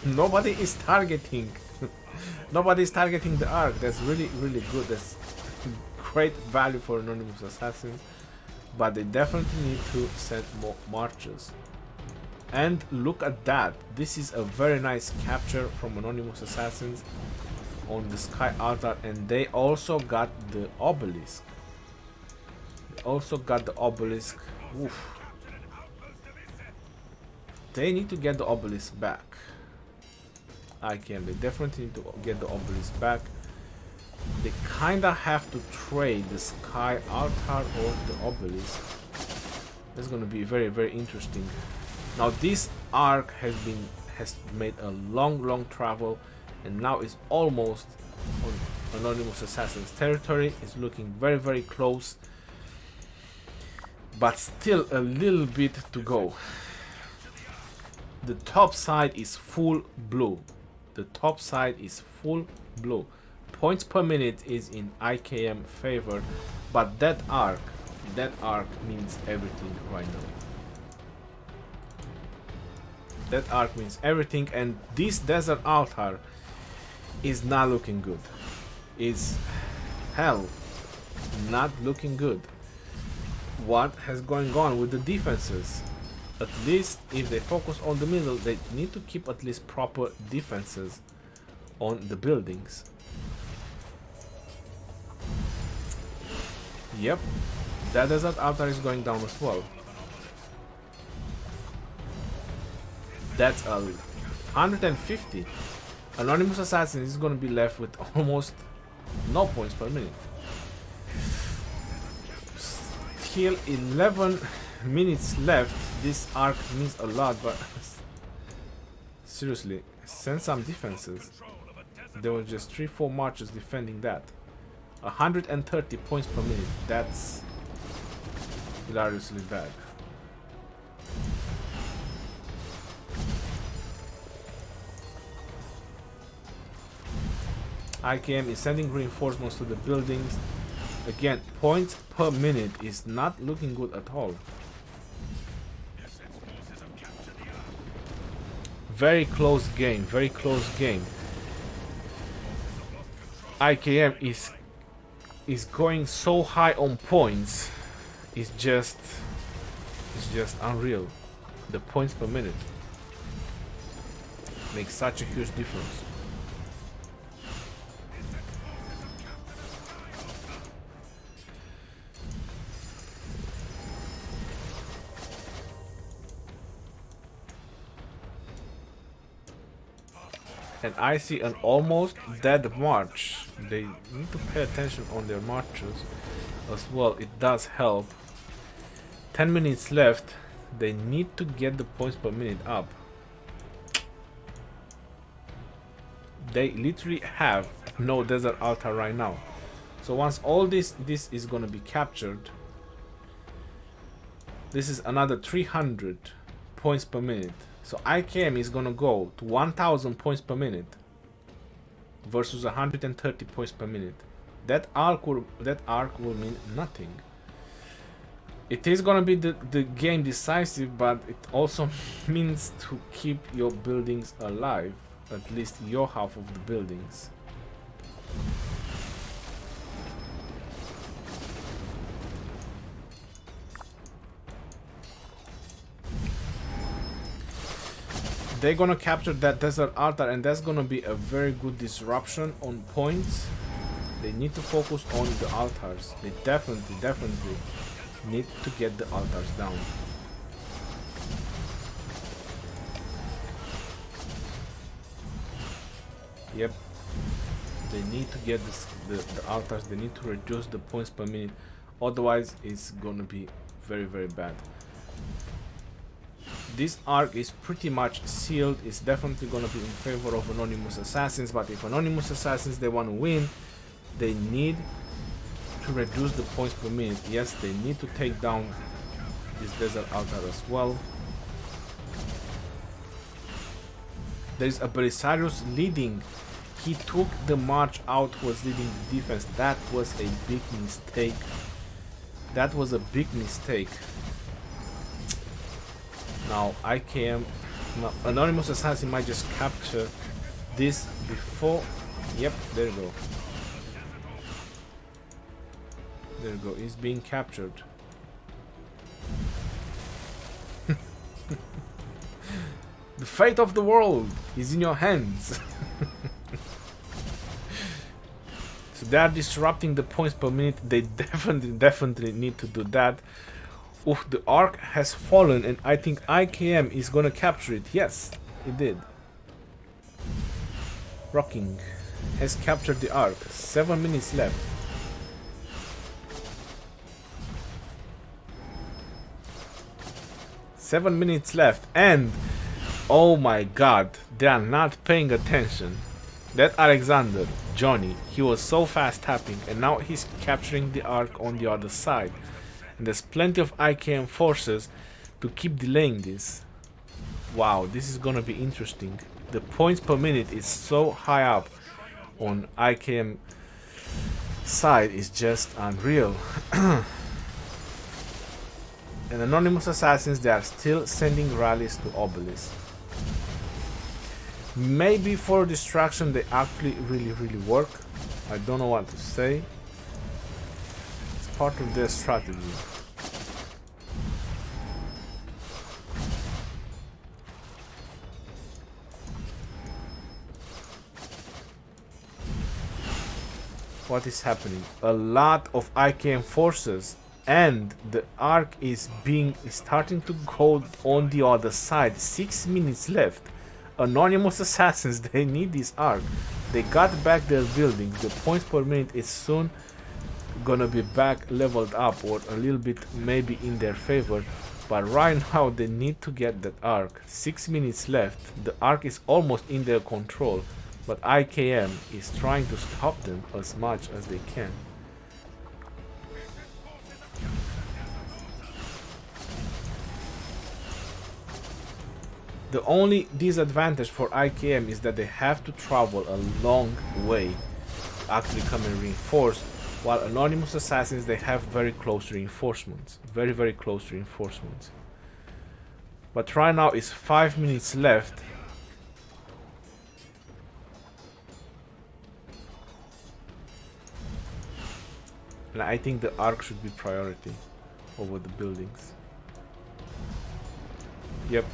Nobody is targeting. Nobody is targeting the arc. That's really, really good. That's great value for Anonymous Assassins. But they definitely need to send more marches. And look at that. This is a very nice capture from Anonymous Assassins on the Sky Altar, and they also got the obelisk. They also got the obelisk. Oof. They need to get the obelisk back. They definitely need to get the obelisk back. They kinda have to trade the Sky Altar or the obelisk. That's gonna be very, very interesting. Now this arc has made a long travel, and now is almost on Anonymous Assassin's territory. It's looking very, very close, but still a little bit to go. The top side is full blue. The top side is full blue. Points per minute is in IKM favor, but that arc means everything right now. That arc means everything, and this desert altar is not looking good. Is hell not looking good. What has going on with the defenses? At least if they focus on the middle, they need to keep at least proper defenses on the buildings. Yep, that desert altar is going down as well. That's a 150. Anonymous Assassin is going to be left with almost no points per minute. Still 11 minutes left. This arc means a lot, but seriously, send some defenses. There were just 3-4 marches defending that. 130 points per minute. That's hilariously bad. IKM is sending reinforcements to the buildings. Again, points per minute is not looking good at all. Very close game, very close game. IKM is going so high on points. It's just unreal. The points per minute makes such a huge difference. And I see an almost dead march. They need to pay attention on their marches as well. It does help. 10 minutes left. They need to get the points per minute up. They literally have no desert altar right now. So once all this is going to be captured, this is another 300 points per minute. So IKM is gonna go to 1000 points per minute versus 130 points per minute. That arc will mean nothing. It is gonna be the game decisive, but it also means to keep your buildings alive, at least your half of the buildings. They're gonna capture that desert altar, and that's gonna be a very good disruption on points. They need to focus on the altars. They definitely need to get the altars down. Yep, they need to get the altars. They need to reduce the points per minute, otherwise it's gonna be very bad. This arc is pretty much sealed. It's definitely gonna be in favor of Anonymous Assassins, but if Anonymous Assassins they want to win, they need to reduce the points per minute. Yes, they need to take down this desert altar as well. There is a Belisarius leading. He took the march out, was leading the defense. That was a big mistake. That was a big mistake. Now IKM, now Anonymous Assassin might just capture this before. Yep, there you go. There you go. He's being captured. The fate of the world is in your hands. So they are disrupting the points per minute. They definitely need to do that. Oof, the Ark has fallen, and I think IKM is gonna capture it. Yes, it did. Rocking has captured the Ark. 7 minutes left. Seven minutes left, and oh my god, they are not paying attention. That Alexander, Johnny, he was so fast tapping, and now he's capturing the Ark on the other side. And there's plenty of IKM forces to keep delaying this. Wow, this is gonna be interesting. The points per minute is so high up on IKM side, is just unreal. And Anonymous Assassins, they are still sending rallies to Obelisk. Maybe for distraction they actually really work. I don't know what to say. It's part of their strategy. What is happening? A lot of IKM forces, and the Ark is starting to go on the other side. 6 minutes left. Anonymous Assassins, they need this Ark. They got back their buildings. The points per minute is soon gonna be back leveled up, or a little bit maybe in their favor. But right now they need to get that Ark. 6 minutes left. The Ark is almost in their control, but IKM is trying to stop them as much as they can. The only disadvantage for IKM is that they have to travel a long way to actually come and reinforce, while Anonymous Assassins, they have very close reinforcements. Very close reinforcements. But right now it's 5 minutes left. And I think the Ark should be priority over the buildings. Yep.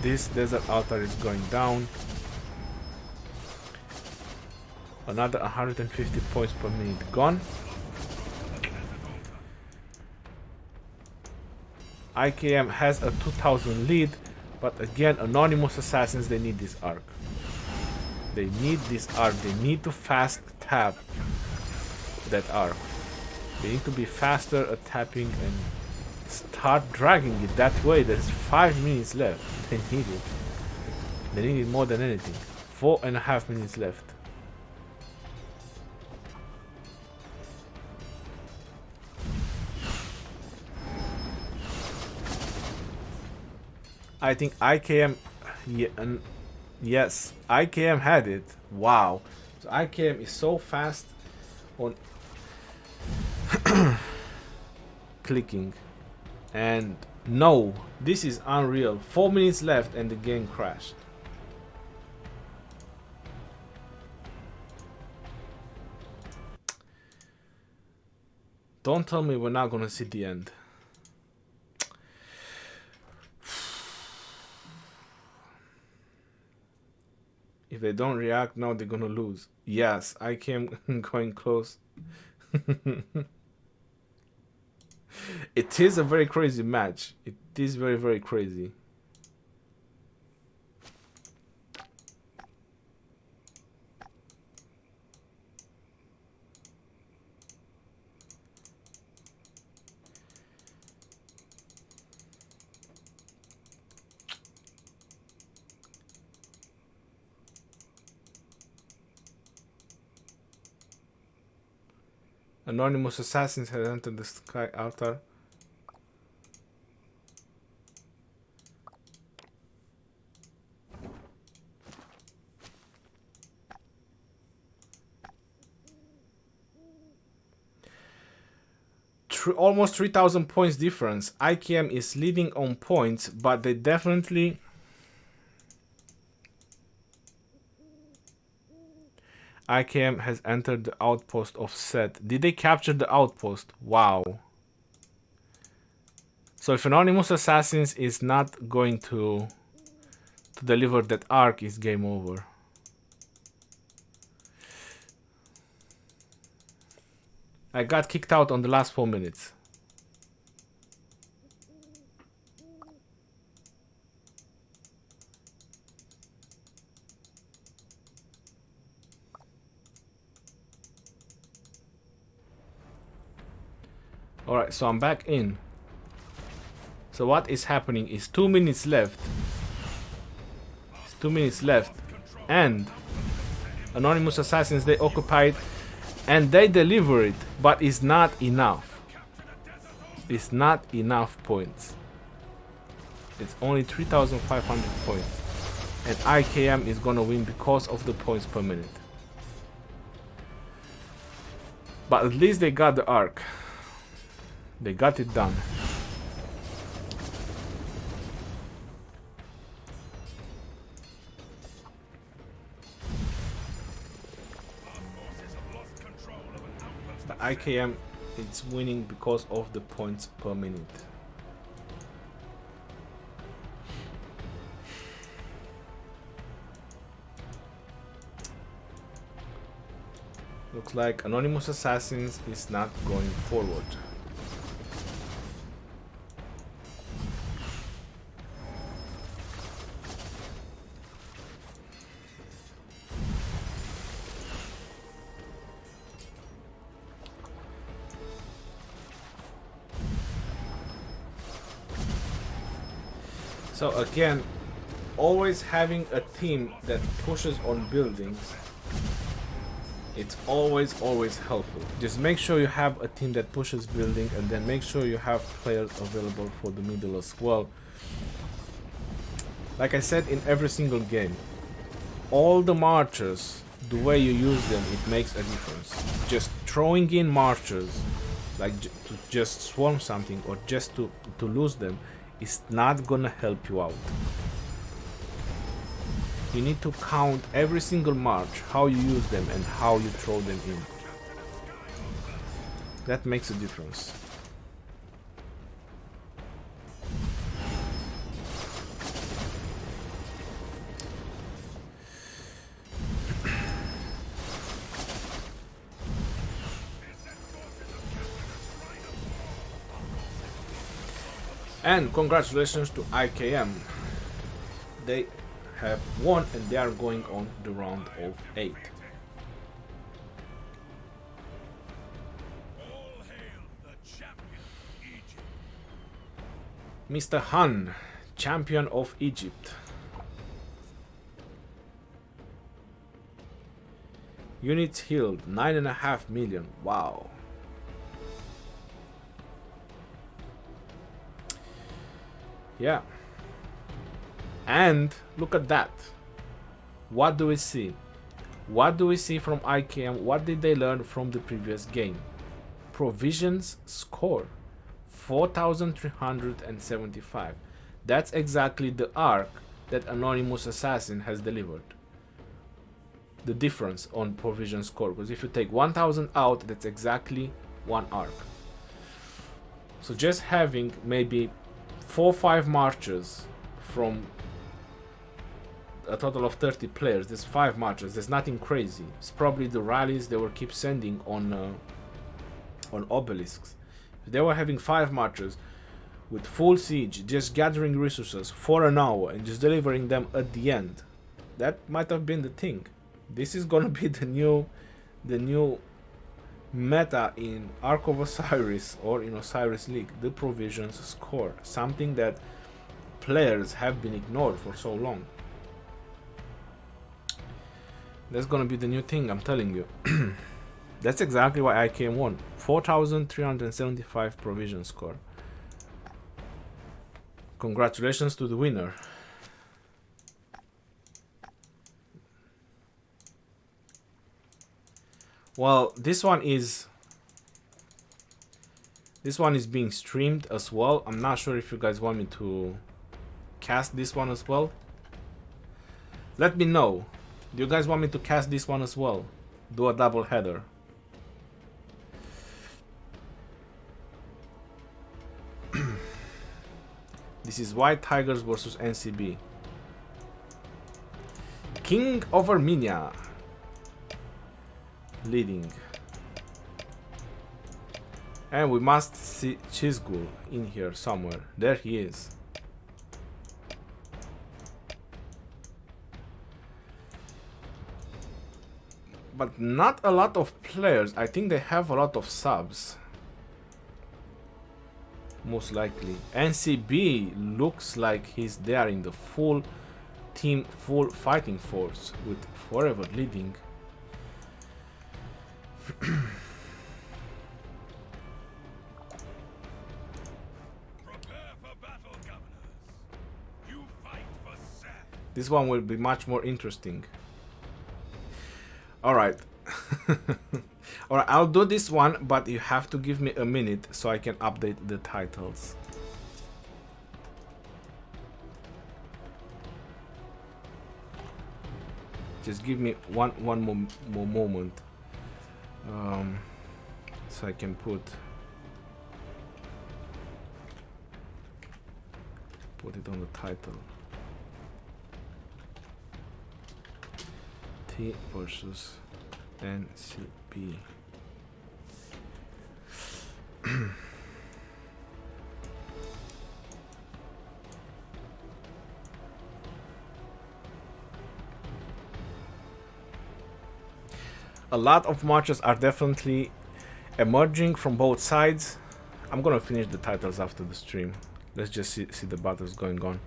This desert altar is going down. Another 150 points per minute gone. IKM has a 2000 lead, but again, Anonymous Assassins, they need this Ark. They need this Ark. They need to fast tap that Ark. They need to be faster at tapping and start dragging it that way. There's 5 minutes left. They need it. They need it more than anything. 4.5 minutes left. I think IKM Yeah, and yes, IKM had it. Wow. So IKM is so fast on clicking. And no, this is unreal. 4 minutes left and the game crashed. Don't tell me we're not gonna see the end. If they don't react now, they're gonna lose. Yes, I came going close. It is a very crazy match. It is very, very crazy. Anonymous assassins have entered the sky altar. Almost 3,000 points difference. IKM is leading on points, but they definitely... IKM has entered the outpost of Set. Did they capture the outpost? Wow. So if Anonymous Assassins is not going to deliver that Ark, is game over. I got kicked out on the last 4 minutes. Alright, so I'm back in. So what is happening is 2 minutes left. It's 2 minutes left. And Anonymous Assassins, they occupied and they deliver it, but it's not enough. It's not enough points. It's only 3,500 points. And IKM is gonna win because of the points per minute. But at least they got the Ark. They got it done. The IKM is winning because of the points per minute. Looks like Anonymous Assassins is not going forward. So again, always having a team that pushes on buildings, it's always helpful. Just make sure you have a team that pushes building, and then make sure you have players available for the middle as well. Like I said in every single game, all the marchers, the way you use them, it makes a difference. Just throwing in marchers, like to just swarm something or just to lose them, is not gonna help you out. You need to count every single march, how you use them and how you throw them in. That makes a difference. And congratulations to IKM. They have won and they are going on the round of 8. Mr. Han, champion of Egypt. Units healed 9.5 million. Wow. Yeah. And look at that. What do we see? What do we see from IKM? What did they learn from the previous game? Provisions score 4,375. That's exactly the Ark that Anonymous Assassin has delivered. The difference on provision score, because if you take 1,000 out, that's exactly one Ark. So just having maybe 4 or 5 marches from a total of 30 players, there's 5 marches, there's nothing crazy. It's probably the rallies they will keep sending on obelisks. If they were having 5 marches with full siege, just gathering resources for an hour and just delivering them at the end, that might have been the thing. This is gonna be the new meta in Ark of Osiris or in Osiris League, the provisions score, something that players have been ignored for so long. That's gonna be the new thing, I'm telling you. That's exactly why IKM won. 4,375 provision score. Congratulations to the winner. Well, this one is being streamed as well. I'm not sure if you guys want me to cast this one as well. Let me know. Do you guys want me to cast this one as well? Do a double header. This is White Tigers versus NcB. King of Armenia leading. And we must see Chizgul in here somewhere. There he is. But not a lot of players. I think they have a lot of subs. Most likely. NcB looks like he's there in the full team, full fighting force with Forever leading. This one will be much more interesting. Alright. Alright, I'll do this one, but you have to give me a minute so I can update the titles. Just give me one more moment. So I can put it on the title. T versus NcB. A lot of marches are definitely emerging from both sides. I'm gonna finish the titles after the stream. Let's just see the battles going on.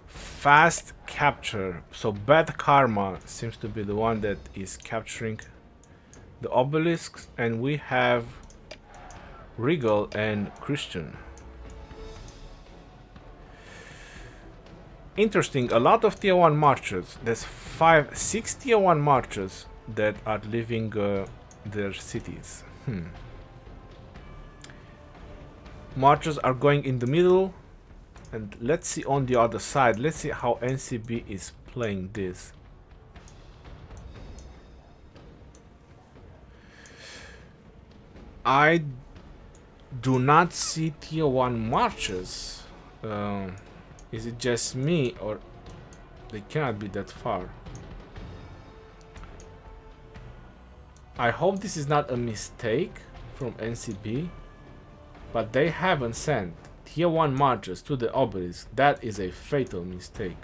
Fast capture. So Bad Karma seems to be the one that is capturing the obelisks, and we have Regal and Christian. Interesting, a lot of tier 1 marches. There's 6 tier 1 marches that are leaving their cities. Marches are going in the middle, and let's see on the other side. Let's see how NcB is playing this. I do not see tier 1 marches. Is it just me, or they cannot be that far? I hope this is not a mistake from NcB, but they haven't sent tier 1 marches to the obelisk. That is a fatal mistake.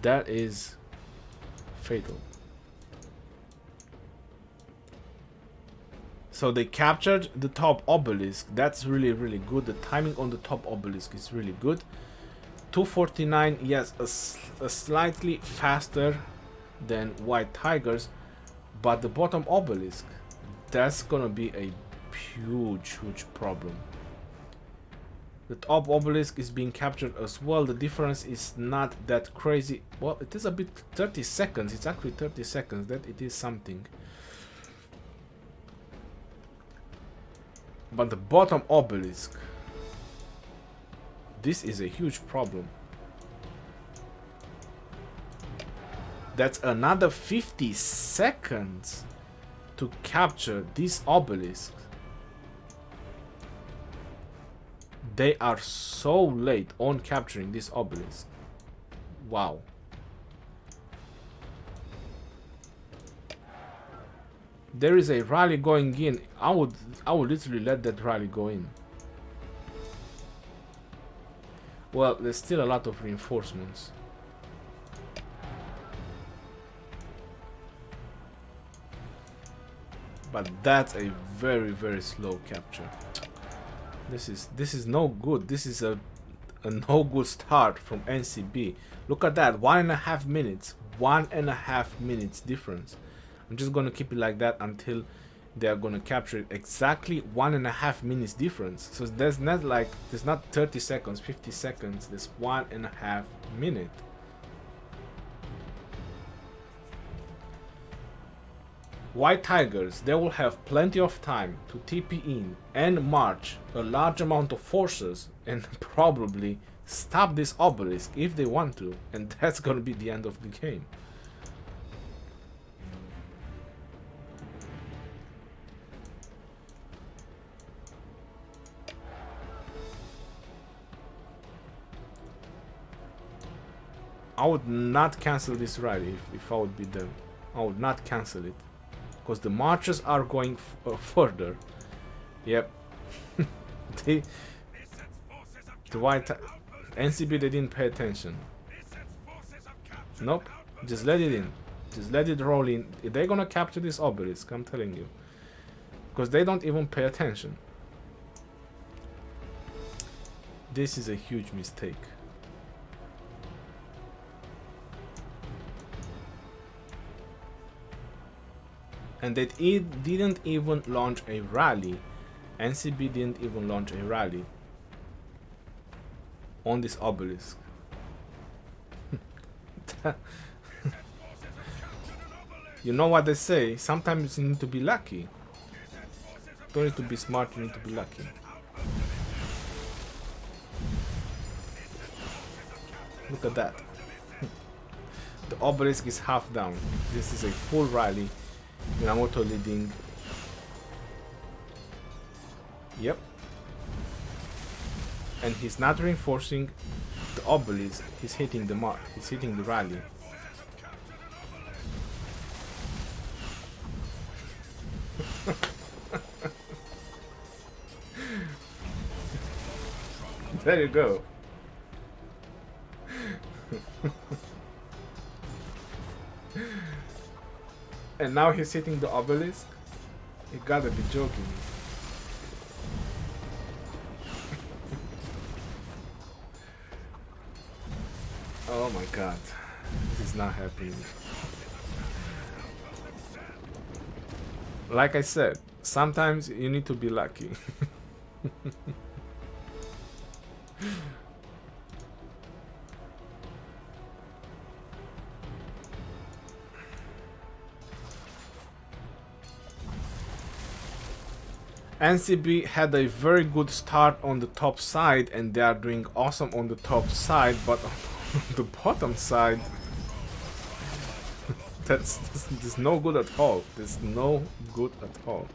That is fatal. So they captured the top obelisk. That's really, really good. The timing on the top obelisk is really good. 249, yes, a slightly faster than White Tigers, but the bottom obelisk, that's gonna be a huge problem. The top obelisk is being captured as well. The difference is not that crazy. Well, it is a bit 30 seconds. It's actually 30 seconds. That it is something. But the bottom obelisk, this is a huge problem. That's another 50 seconds to capture this obelisk. They are so late on capturing this obelisk. Wow. There is a rally going in. I would literally let that rally go in. Well, there's still a lot of reinforcements. But that's a very, very slow capture. This is no good. This is a no good start from NcB. Look at that, 1.5 minutes. 1.5 minutes difference. I'm just gonna keep it like that until they are gonna capture it. Exactly 1.5 minutes difference. So there's not 30 seconds, 50 seconds. There's 1.5 minutes. White Tigers, they will have plenty of time to TP in and march a large amount of forces and probably stop this obelisk if they want to, and that's gonna be the end of the game. I would not cancel this rally if I would be them. I would not cancel it. Because the marches are going further. Yep. The white NcB, they didn't pay attention. Nope. Just let it in. Just let it roll in. They're gonna capture this obelisk, I'm telling you. Because they don't even pay attention. This is a huge mistake. And that it didn't even launch a rally. NcB didn't even launch a rally on this obelisk. You know what they say? Sometimes you need to be lucky. Don't need to be smart, you need to be lucky. Look at that. The obelisk is half down. This is a full rally. Minamoto leading. Yep. And he's not reinforcing the obelisk. He's hitting the mark. He's hitting the rally. There you go. And now he's hitting the obelisk? You gotta be joking. Oh my god. This is not happening. Like I said, sometimes you need to be lucky. NcB had a very good start on the top side and they are doing awesome on the top side, but on the bottom side that's no good at all. There's no good at all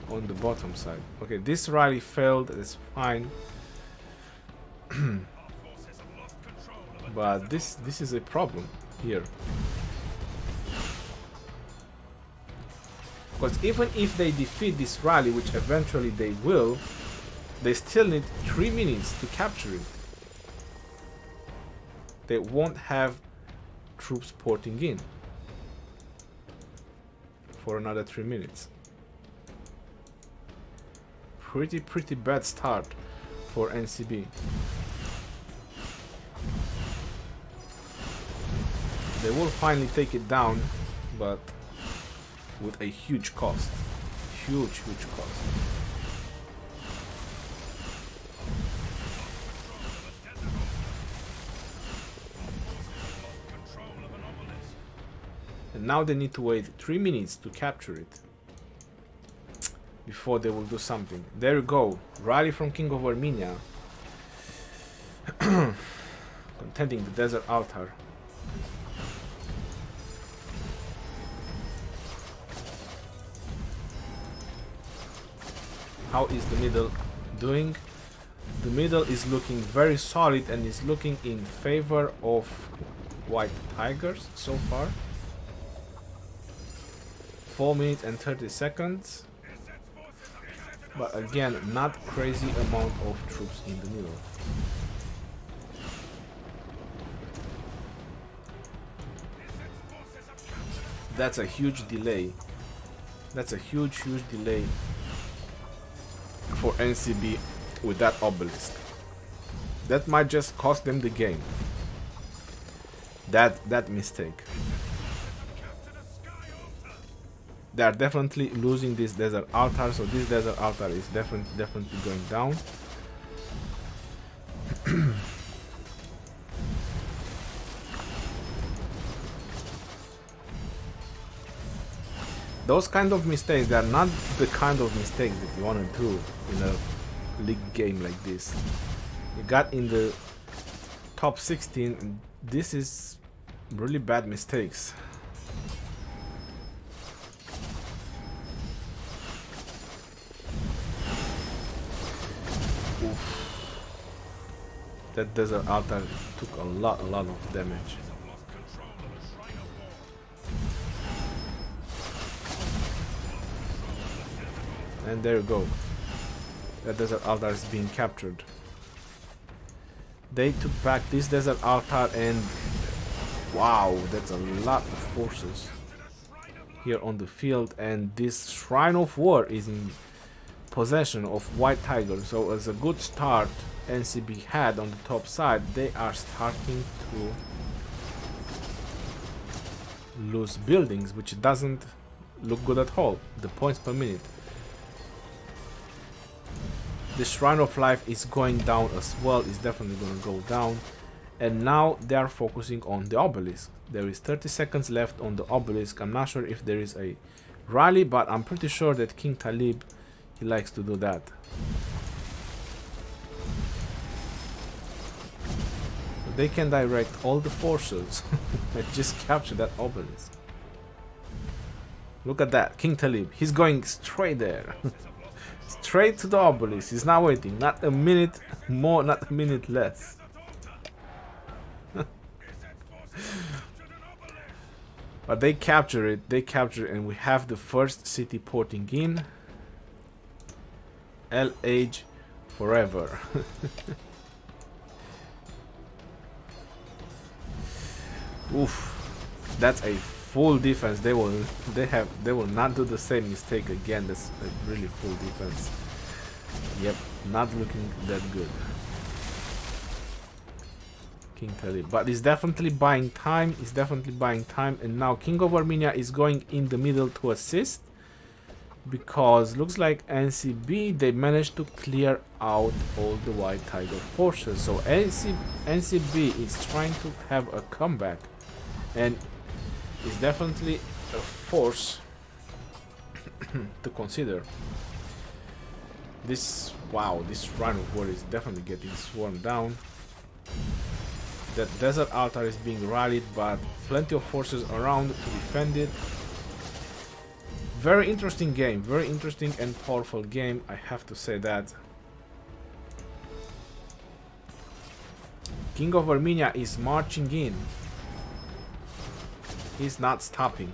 on the bottom side. Okay, this rally failed, it's fine. But this is a problem here. Because even if they defeat this rally, which eventually they will, they still need 3 minutes to capture it. They won't have troops porting in for another 3 minutes. Pretty bad start for NcB. They will finally take it down, but with a huge cost. Huge cost. And now they need to wait 3 minutes to capture it before they will do something. There you go. Rally from King of Armenia. Contending the desert altar. How is the middle doing? The middle is looking very solid and is looking in favor of white tigers so far. 4 minutes and 30 seconds. But again, not crazy amount of troops in the middle. That's a huge delay. That's a huge delay for NcB with that obelisk. That might just cost them the game. That mistake. They are definitely losing this desert altar, so this desert altar is definitely going down. Those kind of mistakes, they are not the kind of mistakes that you want to do in a league game like this. You got in the top 16, and this is really bad mistakes. Oof. That desert altar took a lot of damage. And there you go. That desert altar is being captured. They took back this desert altar, and wow, that's a lot of forces here on the field, and this Shrine of War is in possession of White Tiger. So as a good start NcB had on the top side, they are starting to lose buildings, which doesn't look good at all. The points per minute. The Shrine of Life is going down as well, it's definitely going to go down. And now they are focusing on the obelisk. There is 30 seconds left on the obelisk. I'm not sure if there is a rally, but I'm pretty sure that King Talib, he likes to do that. They can direct all the forces and just capture that obelisk. Look at that, King Talib, he's going straight there. Straight to the obelisk. He's not waiting. Not a minute more, not a minute less. But they capture it. They capture it, and we have the first city porting in. LH forever. Oof. That's a full defense. They will not do the same mistake again. That's a really full defense. Yep, not looking that good. King Talib, but he's definitely buying time. He's definitely buying time, and now King of Armenia is going in the middle to assist, because looks like NcB, they managed to clear out all the White Tiger forces. So NcB is trying to have a comeback, and is definitely a force to consider. This, wow, this Shrine of War is definitely getting swarmed down. That desert altar is being rallied, but plenty of forces around to defend it. Very interesting game, very interesting and powerful game, I have to say that. King of Armenia is marching in. He's not stopping.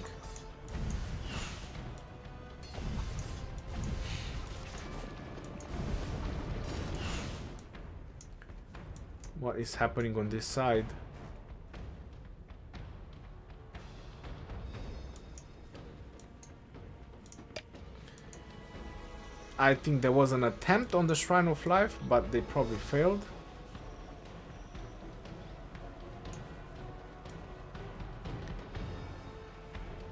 What is happening on this side? I think there was an attempt on the Shrine of Life, but they probably failed.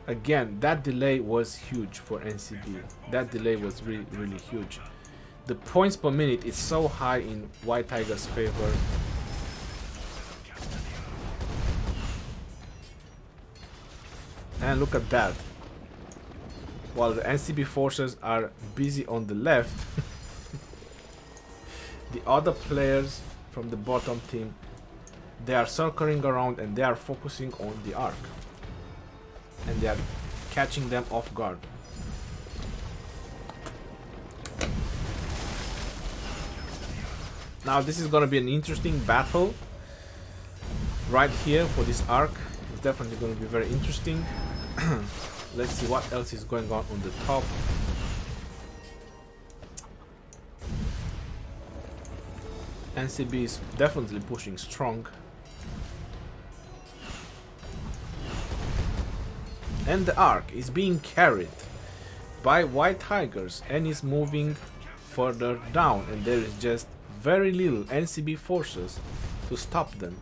Again, that delay was huge for NcB. That delay was really huge. The points per minute is so high in White Tiger's favor. And look at that. While the NcB forces are busy on the left, the other players from the bottom team, they are circling around and they are focusing on the Ark. And they are catching them off guard. Now this is gonna be an interesting battle right here for this Ark. It's definitely gonna be very interesting. Let's see what else is going on the top. NcB is definitely pushing strong. And the Ark is being carried by White Tigers and is moving further down, and there is just very little NcB forces to stop them.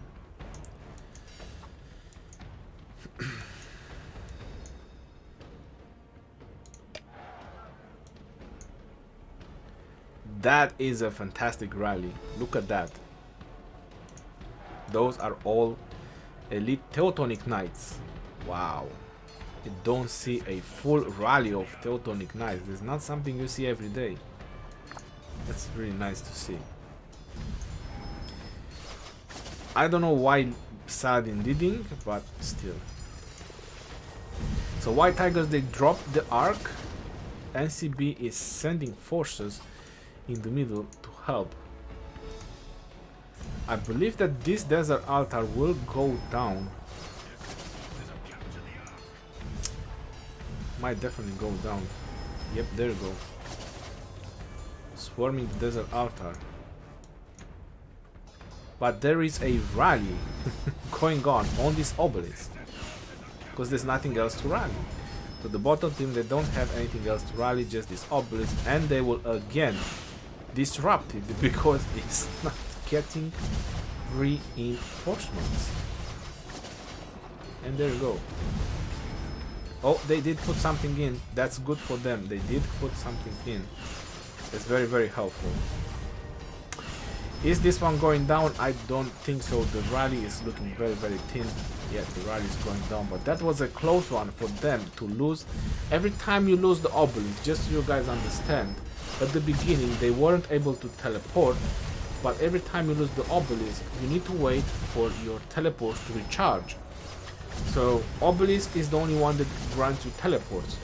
That is a fantastic rally. Look at that. Those are all elite Teutonic Knights. Wow. You don't see a full rally of Teutonic Knights. It's not something you see every day. That's really nice to see. I don't know why Saladin didn't, but still. So White Tigers, they dropped the Ark. NcB is sending forces in the middle to help. I believe that this desert altar will go down. Might definitely go down. Yep, there you go. Swarming the desert altar. But there is a rally going on this obelisk, because there's nothing else to rally. So the bottom team, they don't have anything else to rally, just this obelisk, and they will again disrupt it because it's not getting reinforcements. And there you go. Oh, they did put something in. That's good for them. They did put something in. That's very, very helpful. Is this one going down? I don't think so. The rally is looking very, very thin. Yeah, the rally is going down, but that was a close one for them to lose. Every time you lose the obelisk, just so you guys understand, at the beginning they weren't able to teleport, but every time you lose the obelisk, you need to wait for your teleports to recharge. So obelisk is the only one that grants you teleports.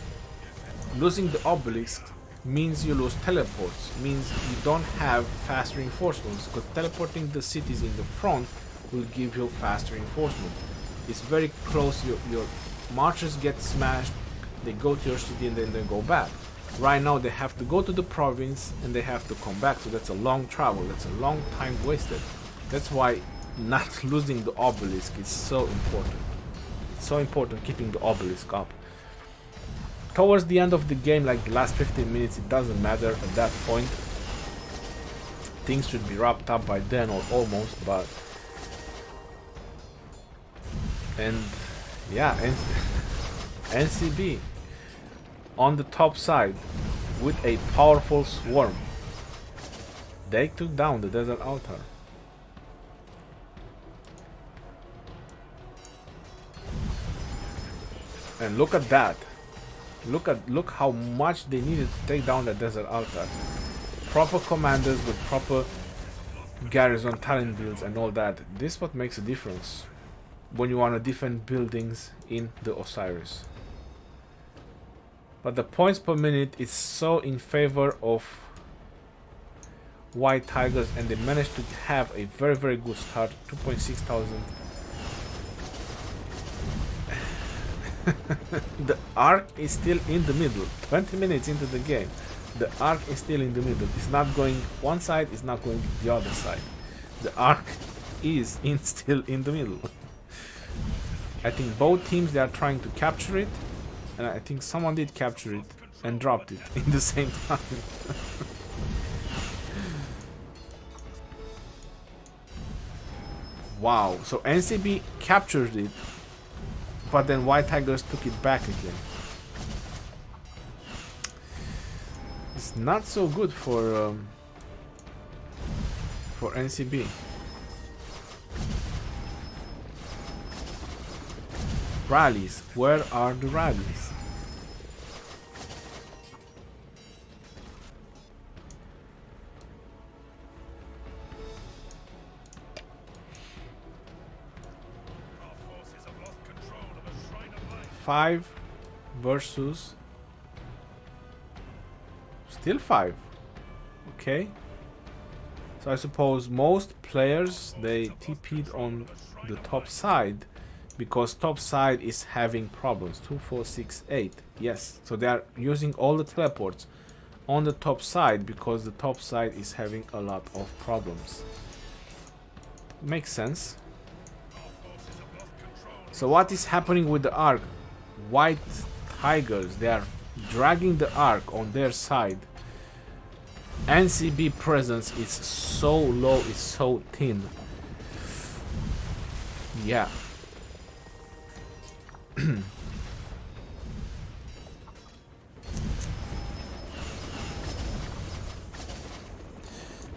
Losing the obelisk means you lose teleports, means you don't have fast reinforcements, because teleporting the cities in the front will give you fast reinforcement. It's very close. Your marchers get smashed, they go to your city and then they go back. Right now they have to go to the province and they have to come back, so that's a long travel, that's a long time wasted. That's why not losing the obelisk is so important. It's so important keeping the obelisk up. Towards the end of the game, like the last 15 minutes, it doesn't matter at that point. Things should be wrapped up by then or almost, but... And yeah, NcB on the top side with a powerful swarm. They took down the desert altar. And look at that. Look how much they needed to take down the desert altar. Proper commanders with proper garrison talent builds and all that. This is what makes a difference when you want to defend buildings in the Osiris. But the points per minute is so in favor of White Tigers, and they managed to have a very, very good start. 2,600. The Ark is still in the middle. 20 minutes into the game, the Ark is still in the middle. It's not going one side, it's not going the other side. The Ark is still in the middle. I think both teams, they are trying to capture it, and I think someone did capture it and dropped it in the same time. Wow, so NcB captured it, but then White Tigers took it back again. It's not so good for NcB. Rallies. Where are the rallies? Five versus still 5. Okay. So I suppose most players they TP'd on the top side because top side is having problems. 2, 4, 6, 8. Yes. So they are using all the teleports on the top side because the top side is having a lot of problems. Makes sense. So what is happening with the Ark? White Tigers, they are dragging the Ark on their side. NcB presence is so low, it's so thin. Yeah.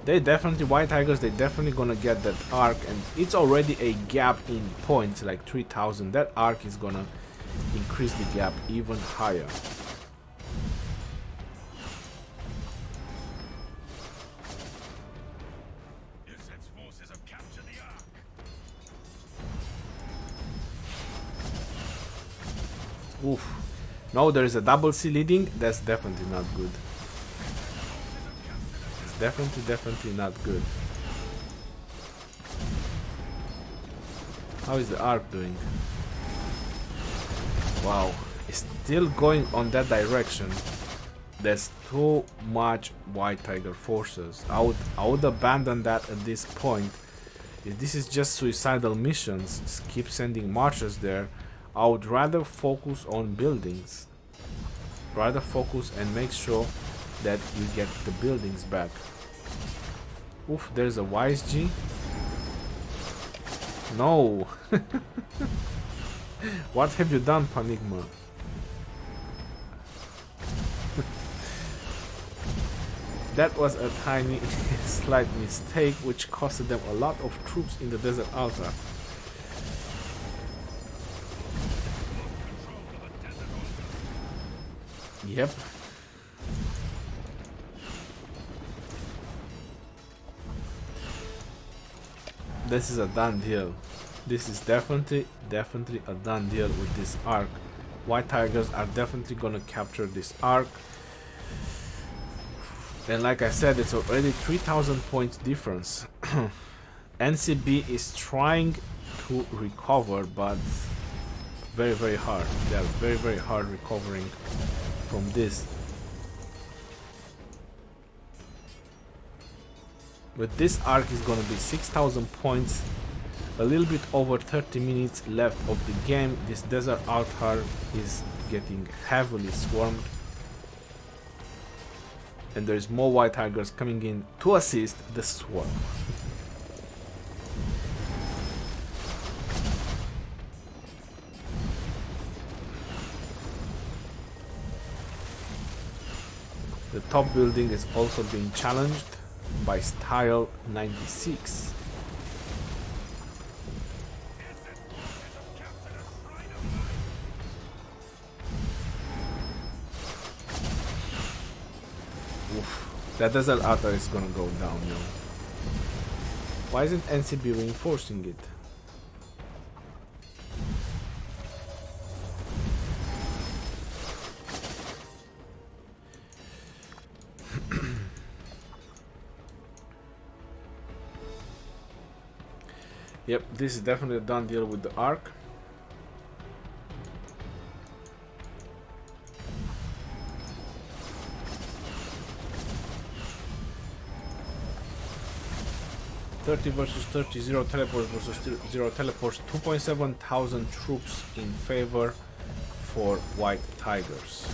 They definitely, White Tigers, they definitely gonna get that Ark, and it's already a gap in points, like 3000. That Ark is gonna increase the gap even higher. Oof. No, there is a double C leading. That's definitely not good. It's definitely not good. How is the Ark doing? Wow, it's still going on that direction. There's too much White Tiger forces. I would abandon that at this point. If this is just suicidal missions, keep sending marchers there. I would rather focus on buildings. Rather focus and make sure that you get the buildings back. Oof, there's a Wise G. No. What have you done, Panigma? That was a tiny slight mistake which costed them a lot of troops in the Desert Altar. Yep. This is a done deal. This is definitely a done deal with this Ark. White Tigers are definitely gonna capture this Ark. And like I said, it's already 3000 points difference. NcB is trying to recover, but very hard. They are very hard recovering from this. But this Ark is gonna be 6000 points. A little bit over 30 minutes left of the game. This Desert Altar is getting heavily swarmed. And there's more White Tigers coming in to assist the swarm. The top building is also being challenged by Style 96. That Desert Altar is gonna go down, yo. Why isn't NcB reinforcing it? Yep, this is definitely a done deal with the Ark. (30 versus 30, 0 teleports versus 0 teleports, 2,700 troops in favor for White Tigers.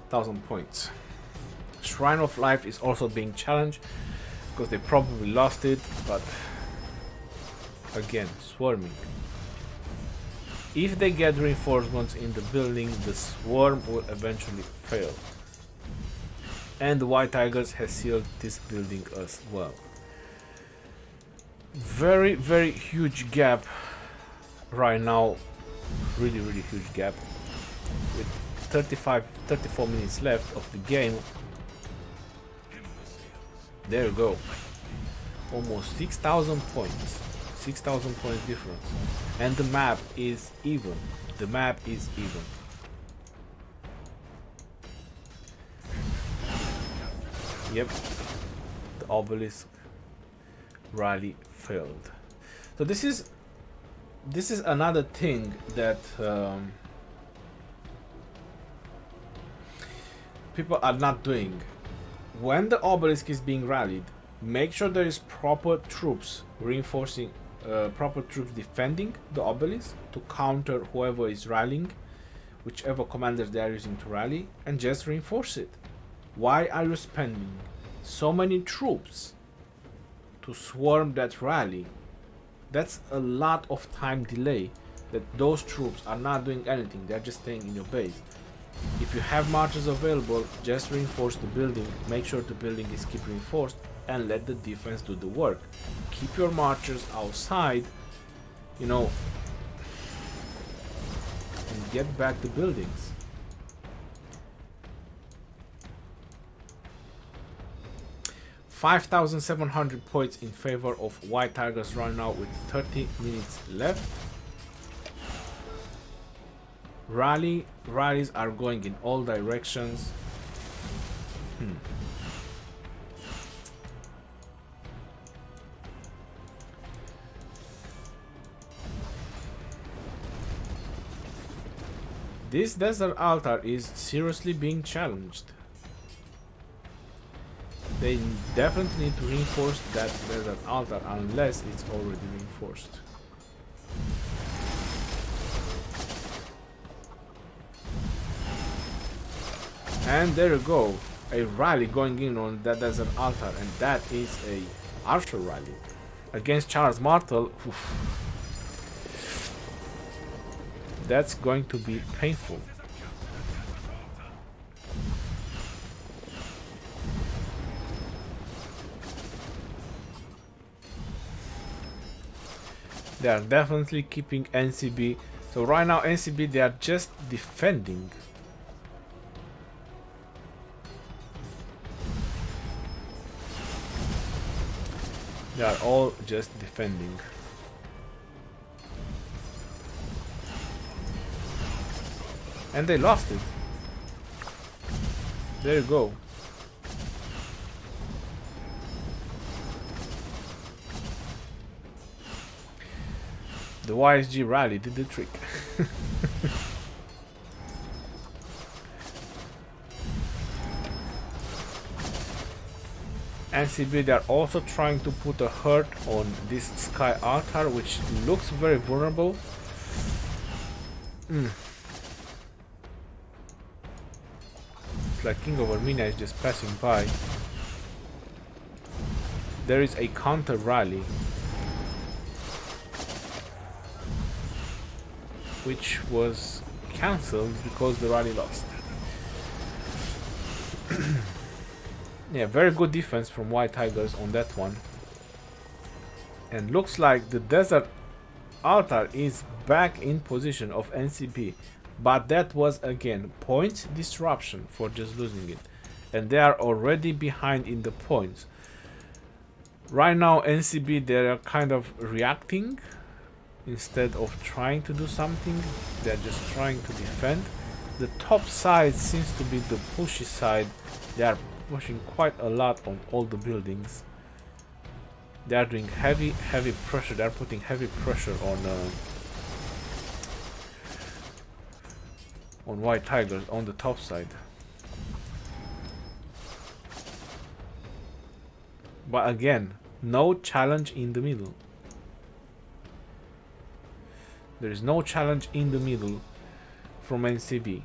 Thousand points. Shrine of Life is also being challenged because they probably lost it, but again, swarming. If they get reinforcements in the building, the swarm will eventually fail. And the White Tigers has sealed this building as well. Very, very huge gap right now. Really, really huge gap. With 34 minutes left of the game. There you go. Almost 6,000 points. 6,000 points difference. And the map is even. The map is even. Yep. The obelisk rally failed. So this is another thing that people are not doing. When the obelisk is being rallied, make sure there is proper troops reinforcing, proper troops defending the obelisk to counter whoever is rallying, whichever commanders they are using to rally, and just reinforce it. Why are you spending so many troops to swarm that rally? That's a lot of time delay that those troops are not doing anything. They're just staying in your base. If you have marchers available, just reinforce the building. Make sure the building is keep reinforced and let the defense do the work. Keep your marchers outside, you know, and get back the buildings. $5,700 points in favor of White Tigers right now with 30 minutes left. Rallies are going in all directions. This desert altar is seriously being challenged. They definitely need to reinforce that desert altar unless it's already reinforced. And there you go, a rally going in on that desert altar, and that is a archer rally against Charles Martel. Oof. That's going to be painful. They are definitely keeping NcB. So right now NcB, they are just defending. They are all just defending. And they lost it. There you go. The YSG rally did the trick. NcB, they are also trying to put a hurt on this sky altar, which looks very vulnerable. It's like King of Armenia is just passing by. There is a counter rally, which was cancelled because the rally lost. Yeah, very good defense from White Tigers on that one. And looks like the desert altar is back in position of NcB. But that was again point disruption for just losing it. And they are already behind in the points. Right now NcB, they are kind of reacting. Instead of trying to do something, they're just trying to defend. The top side seems to be the pushy side. They are pushing quite a lot on all the buildings. They are doing heavy pressure. They are putting heavy pressure on White Tigers on the top side. But again, no challenge in the middle. There is no challenge in the middle from NcB.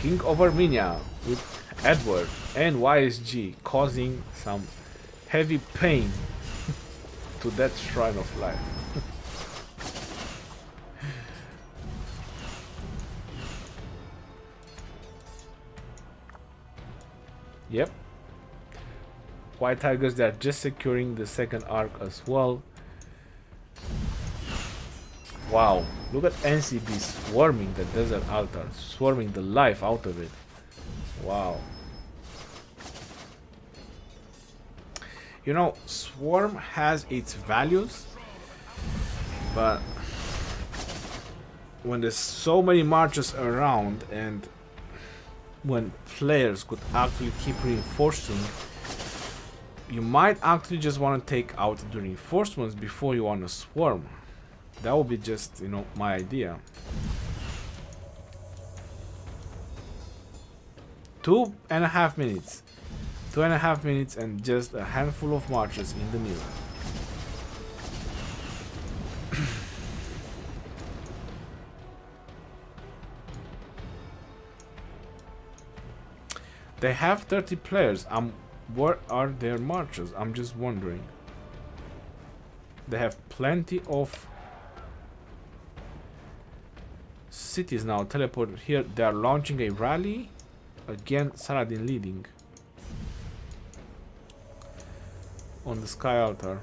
King of Armenia with Edward and YSG causing some heavy pain to that shrine of life. Yep. White Tigers, they are just securing the second arc as well. Wow, look at NcB swarming the desert altar, swarming the life out of it. Wow. You know, swarm has its values, but when there's so many marches around and when players could actually keep reinforcing, you might actually just want to take out the reinforcements before you want to swarm. That would be just, you know, my idea. 2.5 minutes. 2.5 minutes and just a handful of marches in the middle. They have 30 players. What are their marches? I'm just wondering. They have plenty of cities now teleported here. They are launching a rally. Again, Saladin leading on the Sky Altar.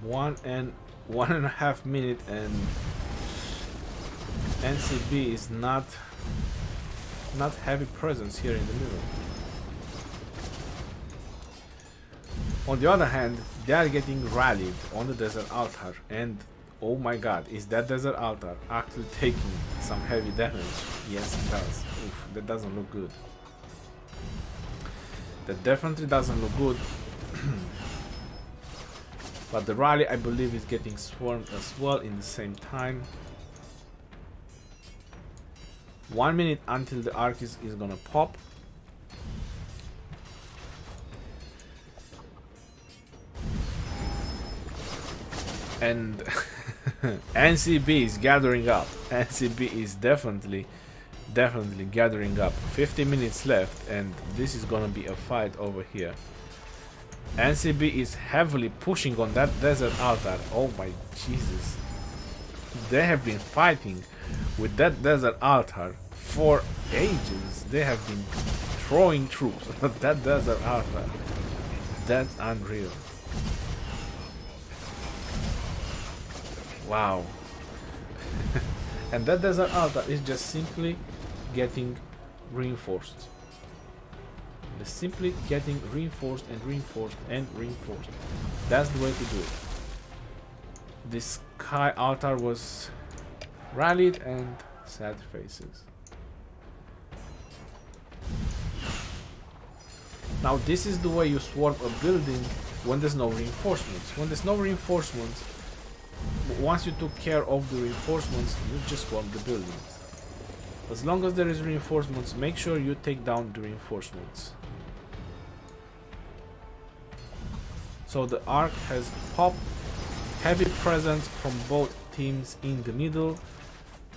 One and 1.5 minute, and NcB is not heavy presence here in the middle. On the other hand, they are getting rallied on the desert altar, and oh my god, is that desert altar actually taking some heavy damage? Yes, it does. Oof, that doesn't look good. That definitely doesn't look good. But the rally, I believe, is getting swarmed as well in the same time. 1 minute until the arc is gonna pop. And NcB is gathering up. NcB is definitely gathering up. 50 minutes left, and this is gonna be a fight over here. NcB is heavily pushing on that desert altar. Oh my Jesus. They have been fighting with that desert altar for ages. They have been throwing troops at that desert altar. That's unreal. Wow. And that desert altar is just simply getting reinforced. They're simply getting reinforced and reinforced and reinforced. That's the way to do it. This Sky Altar was rallied, and sad faces. Now this is the way you swarm a building when there's no reinforcements. When there's no reinforcements, once you took care of the reinforcements, you just swarm the buildings. As long as there is reinforcements, make sure you take down the reinforcements. So the arc has popped. Heavy presence from both teams in the middle.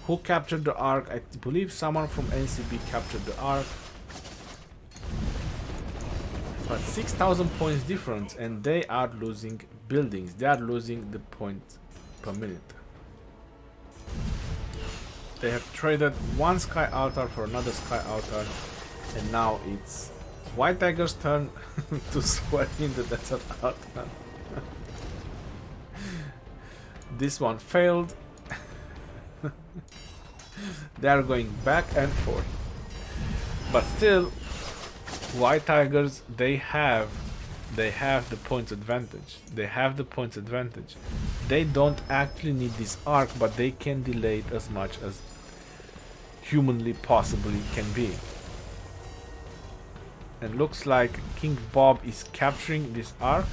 Who captured the arc? I believe someone from NcB captured the arc. But 6,000 points difference, and they are losing buildings. They are losing the points per minute. They have traded one Sky Altar for another Sky Altar, and now it's White Tiger's turn to sweat in the desert altar. This one failed. They are going back and forth, but still, White Tigers, they have the points advantage. They have the points advantage. They don't actually need this arc, but they can delay it as much as humanly possibly can be. And looks like King Bob is capturing this arc.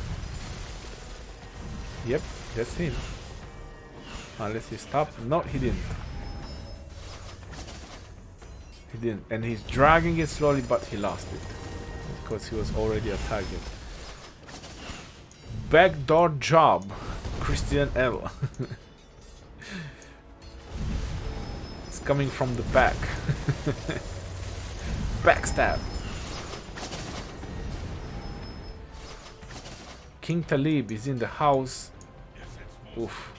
Yep, that's him. Unless he stopped. No, he didn't. He didn't. And he's dragging it slowly, but he lost it. because he was already a target. Backdoor job, Christian L. It's coming from the back. Backstab. King Talib is in the house. Oof.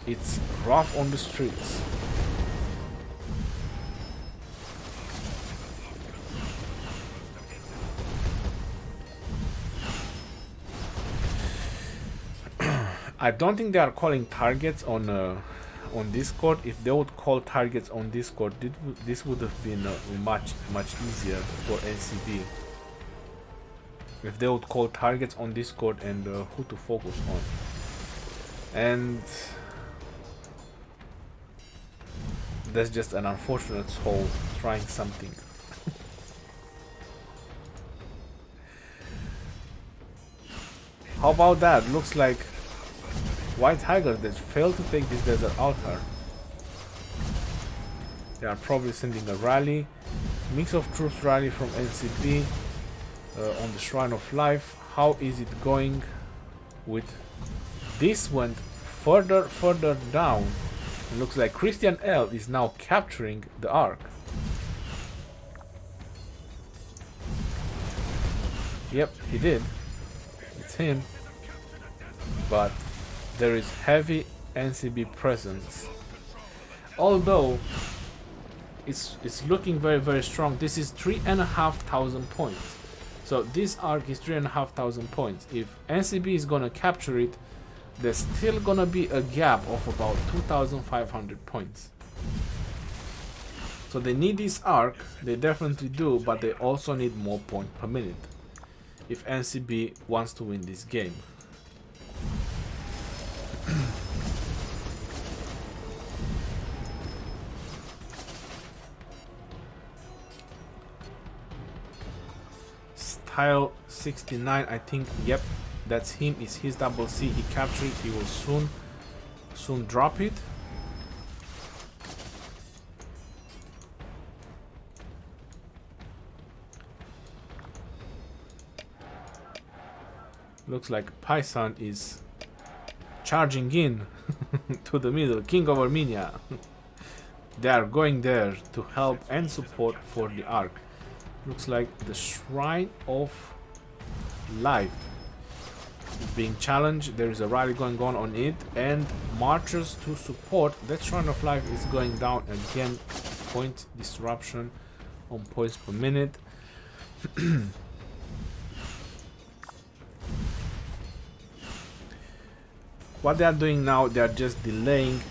It's rough on the streets. I don't think they are calling targets on Discord. If they would call targets on Discord, this would have been much easier for NcB. If they would call targets on Discord and who to focus on. And that's just an unfortunate soul trying something. How about that? Looks like White Tigers that failed to take this desert altar. They are probably sending a rally. Mix of troops rally from NcB on the Shrine of Life. How is it going with this went further down? It looks like Christian L is now capturing the Ark. Yep, he did. It's him. But there is heavy NcB presence. Although it's looking very strong. This is 3,500 points. So this Ark is 3,500 points. If NcB is gonna capture it, there's still gonna be a gap of about 2,500 points. So they need this Ark, they definitely do, but they also need more points per minute if NcB wants to win this game. Style 69, I think, yep, that's him. It's his double C. He captured it. He will soon drop it. Looks like Paisan is charging in to the middle. King of Armenia. They are going there to help and support for the Ark. Looks like the Shrine of Life is being challenged. There is a rally going on it, and marchers to support. That Shrine of Life is going down again. Point disruption on points per minute. What they are doing now, they are just delaying.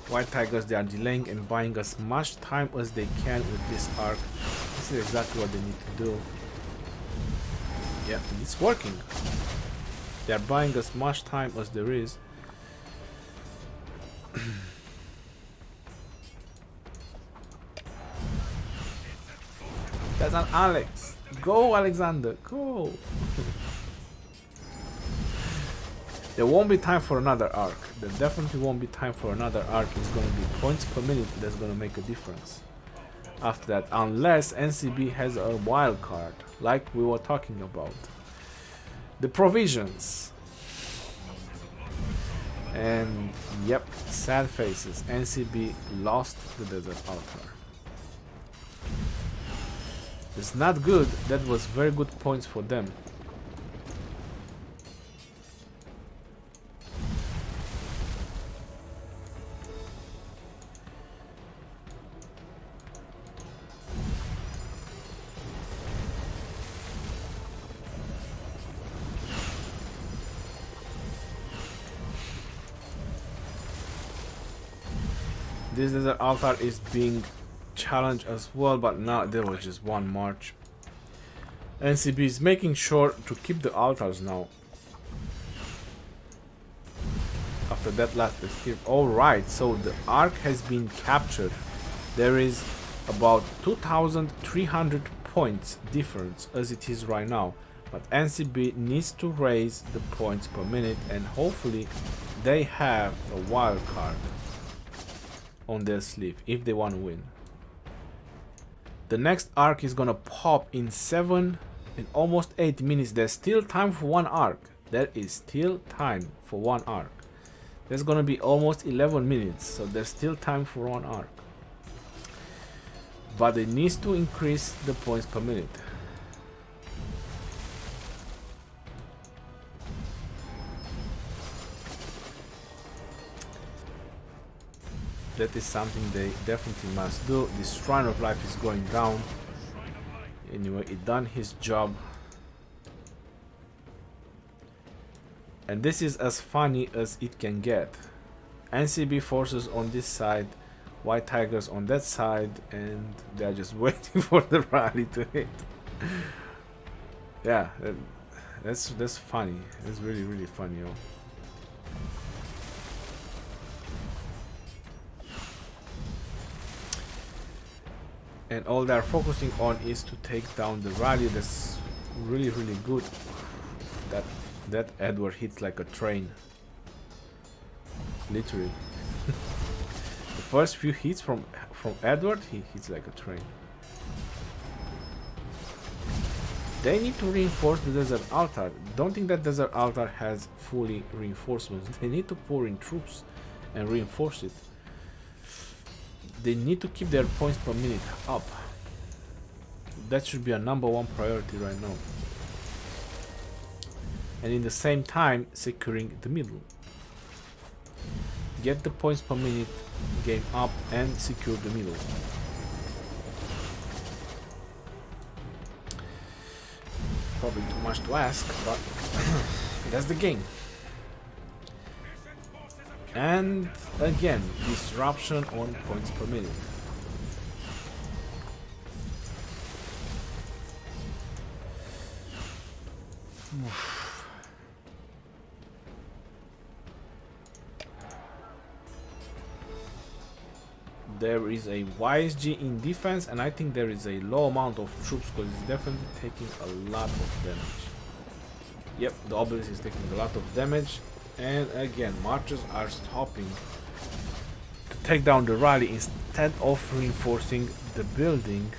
White Tigers, they are delaying and buying as much time as they can with this Ark. This is exactly what they need to do. Yeah, it's working. They are buying as much time as there is. That's an Alex. Go, Alexander, go. There won't be time for another Ark. There definitely won't be time for another Ark. It's going to be points per minute that's going to make a difference. After that, unless NcB has a wild card, like we were talking about. The provisions. And yep, sad faces. NcB lost the desert altar. It's not good. That was very good points for them. This desert altar is being challenged as well, but now there was just one march. NcB is making sure to keep the altars now. After that last escape. Alright, so the Ark has been captured. There is about 2,300 points difference as it is right now. But NcB needs to raise the points per minute, and hopefully they have a wild card on their sleeve if they want to win. The next arc is gonna pop in 7 and almost 8 minutes. There's still time for one arc. There is still time for one arc. There's gonna be almost 11 minutes, so there's still time for one arc. But it needs to increase the points per minute. That is something they definitely must do. This Shrine of Life is going down. Anyway, it done his job. And this is as funny as it can get. NcB forces on this side, White Tigers on that side, and they're just waiting for the rally to hit. Yeah, that's funny. That's really, really funny, yo. And all they're focusing on is to take down the rally. That's really, really good. That Edward hits like a train. Literally. The first few hits from Edward, he hits like a train. They need to reinforce the desert altar. Don't think that desert altar has fully reinforcements. They need to pour in troops and reinforce it. They need to keep their points per minute up. That should be a #1 priority right now. And in the same time, securing the middle. Get the points per minute game up and secure the middle. Probably too much to ask, but that's the game. And again, disruption on points per minute. There is a YSG in defense, and I think there is a low amount of troops because it's definitely taking a lot of damage. Yep, the obelisk is taking a lot of damage. And again, marchers are stopping to take down the rally instead of reinforcing the building.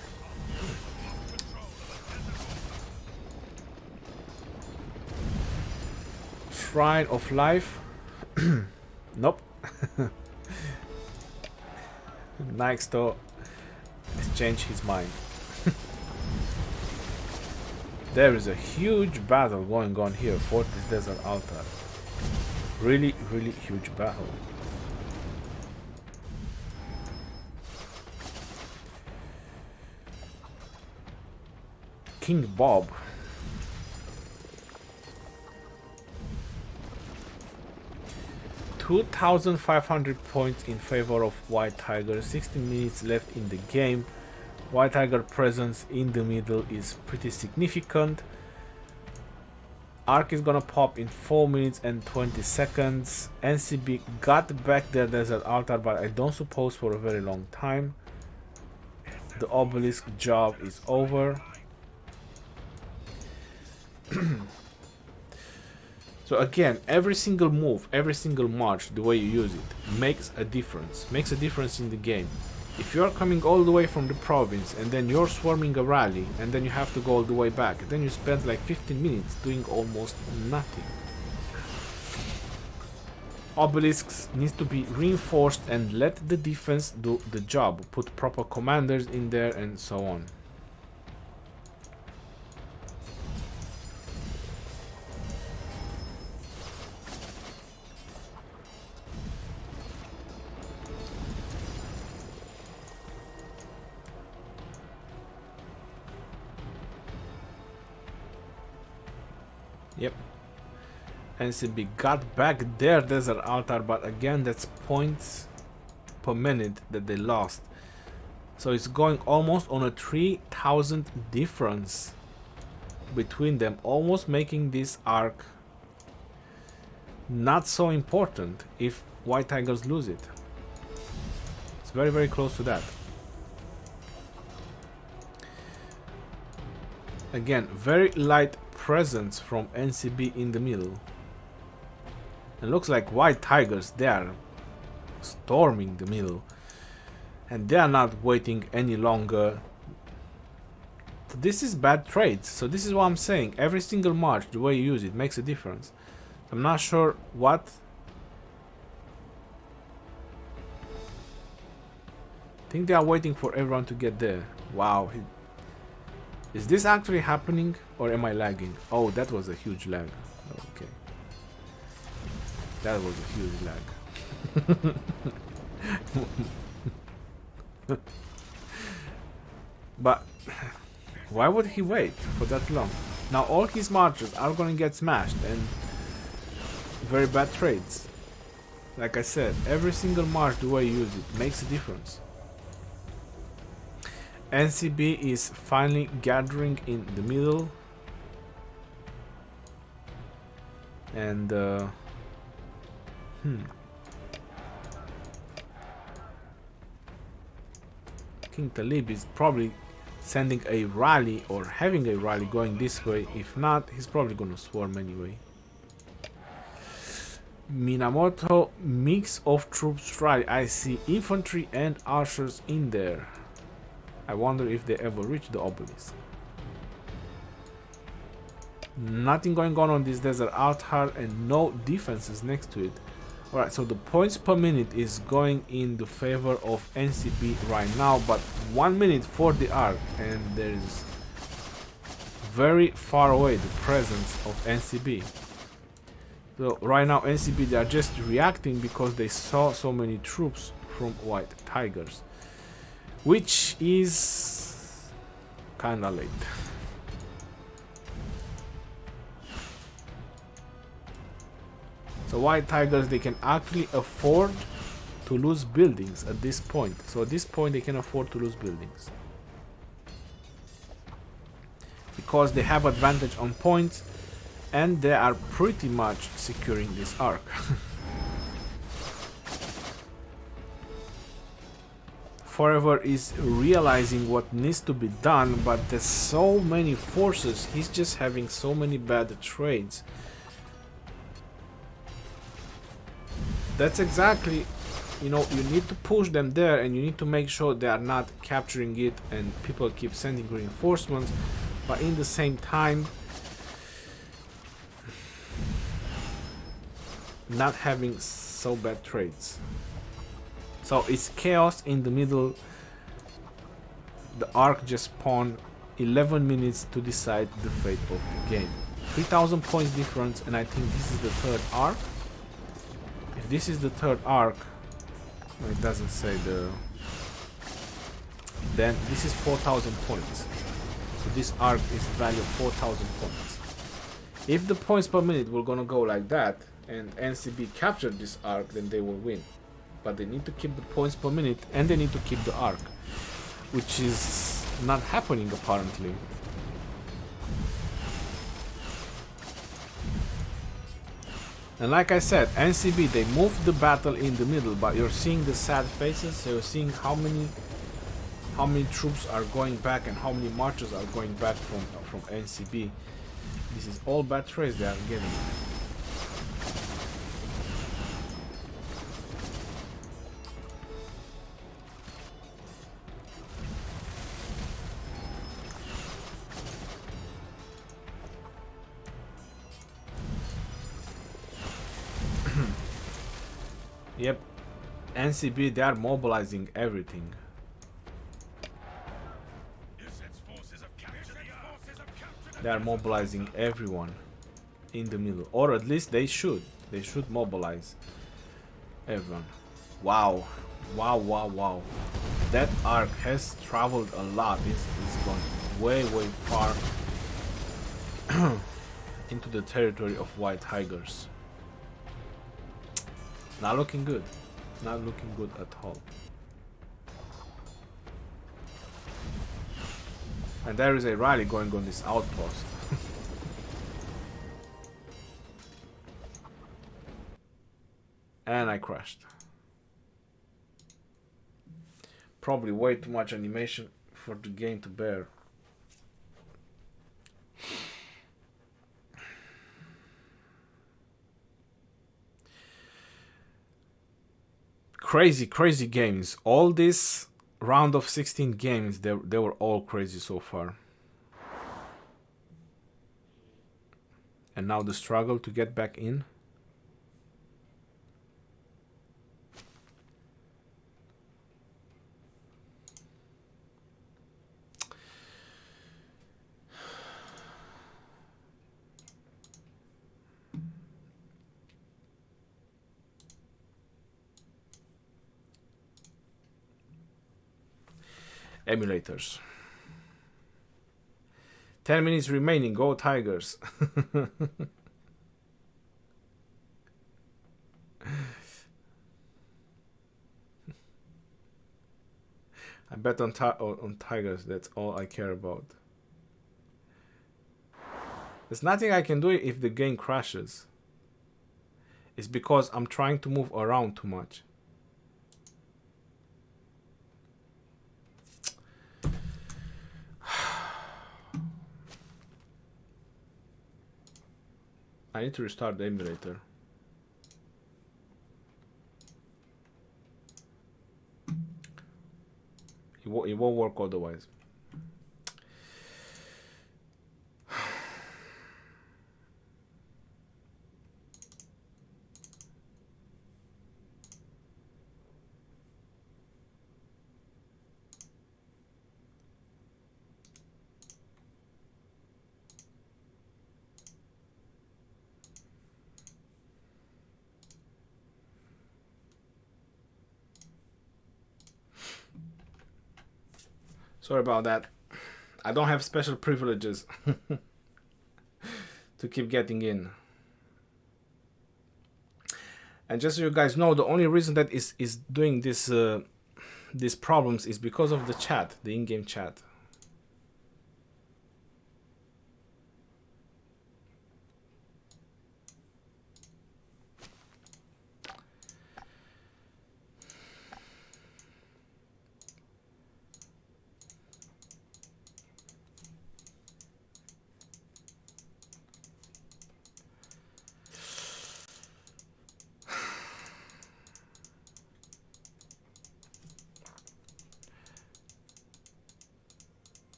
Shrine of Life. Nope. Nixto has changed his mind. There is a huge battle going on here for this desert altar. Really, really huge battle. King Bob. $2,500 points in favor of White Tiger. 16 minutes left in the game. White Tiger presence in the middle is pretty significant. Ark is gonna pop in 4 minutes and 20 seconds. NcB got back their desert altar, but I don't suppose for a very long time. The obelisk job is over. So again, every single move, every single march, the way you use it makes a difference. Makes a difference in the game. If you're coming all the way from the province and then you're swarming a rally and then you have to go all the way back, then you spend like 15 minutes doing almost nothing. Obelisks needs to be reinforced and let the defense do the job. Put proper commanders in there and so on. Yep. NcB got back their desert altar, but again that's points per minute that they lost. So it's going almost on a 3,000 difference between them, almost making this arc not so important if White Tigers lose it. It's very, very close to that. Again, very light presence from NcB in the middle. It looks like White Tigers, they are storming the middle and they are not waiting any longer. So this is bad trades. So this is what I'm saying. Every single march, the way you use it makes a difference. I'm not sure what. I think they are waiting for everyone to get there. Wow. Is this actually happening or am I lagging? Oh, that was a huge lag. Okay. That was a huge lag. But why would he wait for that long? Now all his marches are gonna get smashed and very bad trades. Like I said, every single march, the way you use it makes a difference. NcB is finally gathering in the middle. And King Talib is probably sending a rally or having a rally going this way. If not, he's probably gonna swarm anyway. Minamoto, mix of troops rally. I see infantry and archers in there. I wonder if they ever reach the obelisk. Nothing going on this desert altar and no defenses next to it. Alright, so the points per minute is going in the favor of NcB right now, but 1 minute for the Ark, and there is very far away the presence of NcB. So right now NcB, they are just reacting because they saw so many troops from White Tigers, which is kinda late. So White Tigers, they can actually afford to lose buildings at this point. So at this point they can afford to lose buildings, because they have advantage on points and they are pretty much securing this Ark. Forever is realizing what needs to be done, but there's so many forces, he's just having so many bad trades. That's exactly, you know, you need to push them there and you need to make sure they are not capturing it and people keep sending reinforcements, but in the same time not having so bad trades. So it's chaos in the middle. The Ark just spawned 11 minutes to decide the fate of the game. 3,000 points difference, and I think this is the third Ark. If this is the third Ark, well, it doesn't say the, then this is 4,000 points. So this Ark is valued 4,000 points. If the points per minute were gonna go like that and NcB captured this Ark, then they will win. But they need to keep the points per minute and they need to keep the Ark, which is not happening apparently. And like I said, NcB, they moved the battle in the middle, but you're seeing the sad faces. So you're seeing how many troops are going back and how many marchers are going back from NcB. This is all bad trades they are getting. Yep, NcB, they are mobilizing everything. They are mobilizing everyone in the middle, or at least they should. They should mobilize everyone. Wow, wow, wow, wow. That Ark has traveled a lot. It's gone way, way far into the territory of White Tigers. Not looking good. Not looking good at all. And there is a rally going on this outpost. And I crashed. Probably way too much animation for the game to bear. Crazy games. All this round of 16 games, they were all crazy so far. And now the struggle to get back in. Emulators. 10 minutes remaining. Go Tigers. I bet on Tigers. That's all I care about. There's nothing I can do if the game crashes. It's because I'm trying to move around too much. I need to restart the emulator. It won't work otherwise. Sorry about that. I don't have special privileges to keep getting in. And just so you guys know, the only reason that is doing this these problems is because of the chat, the in-game chat.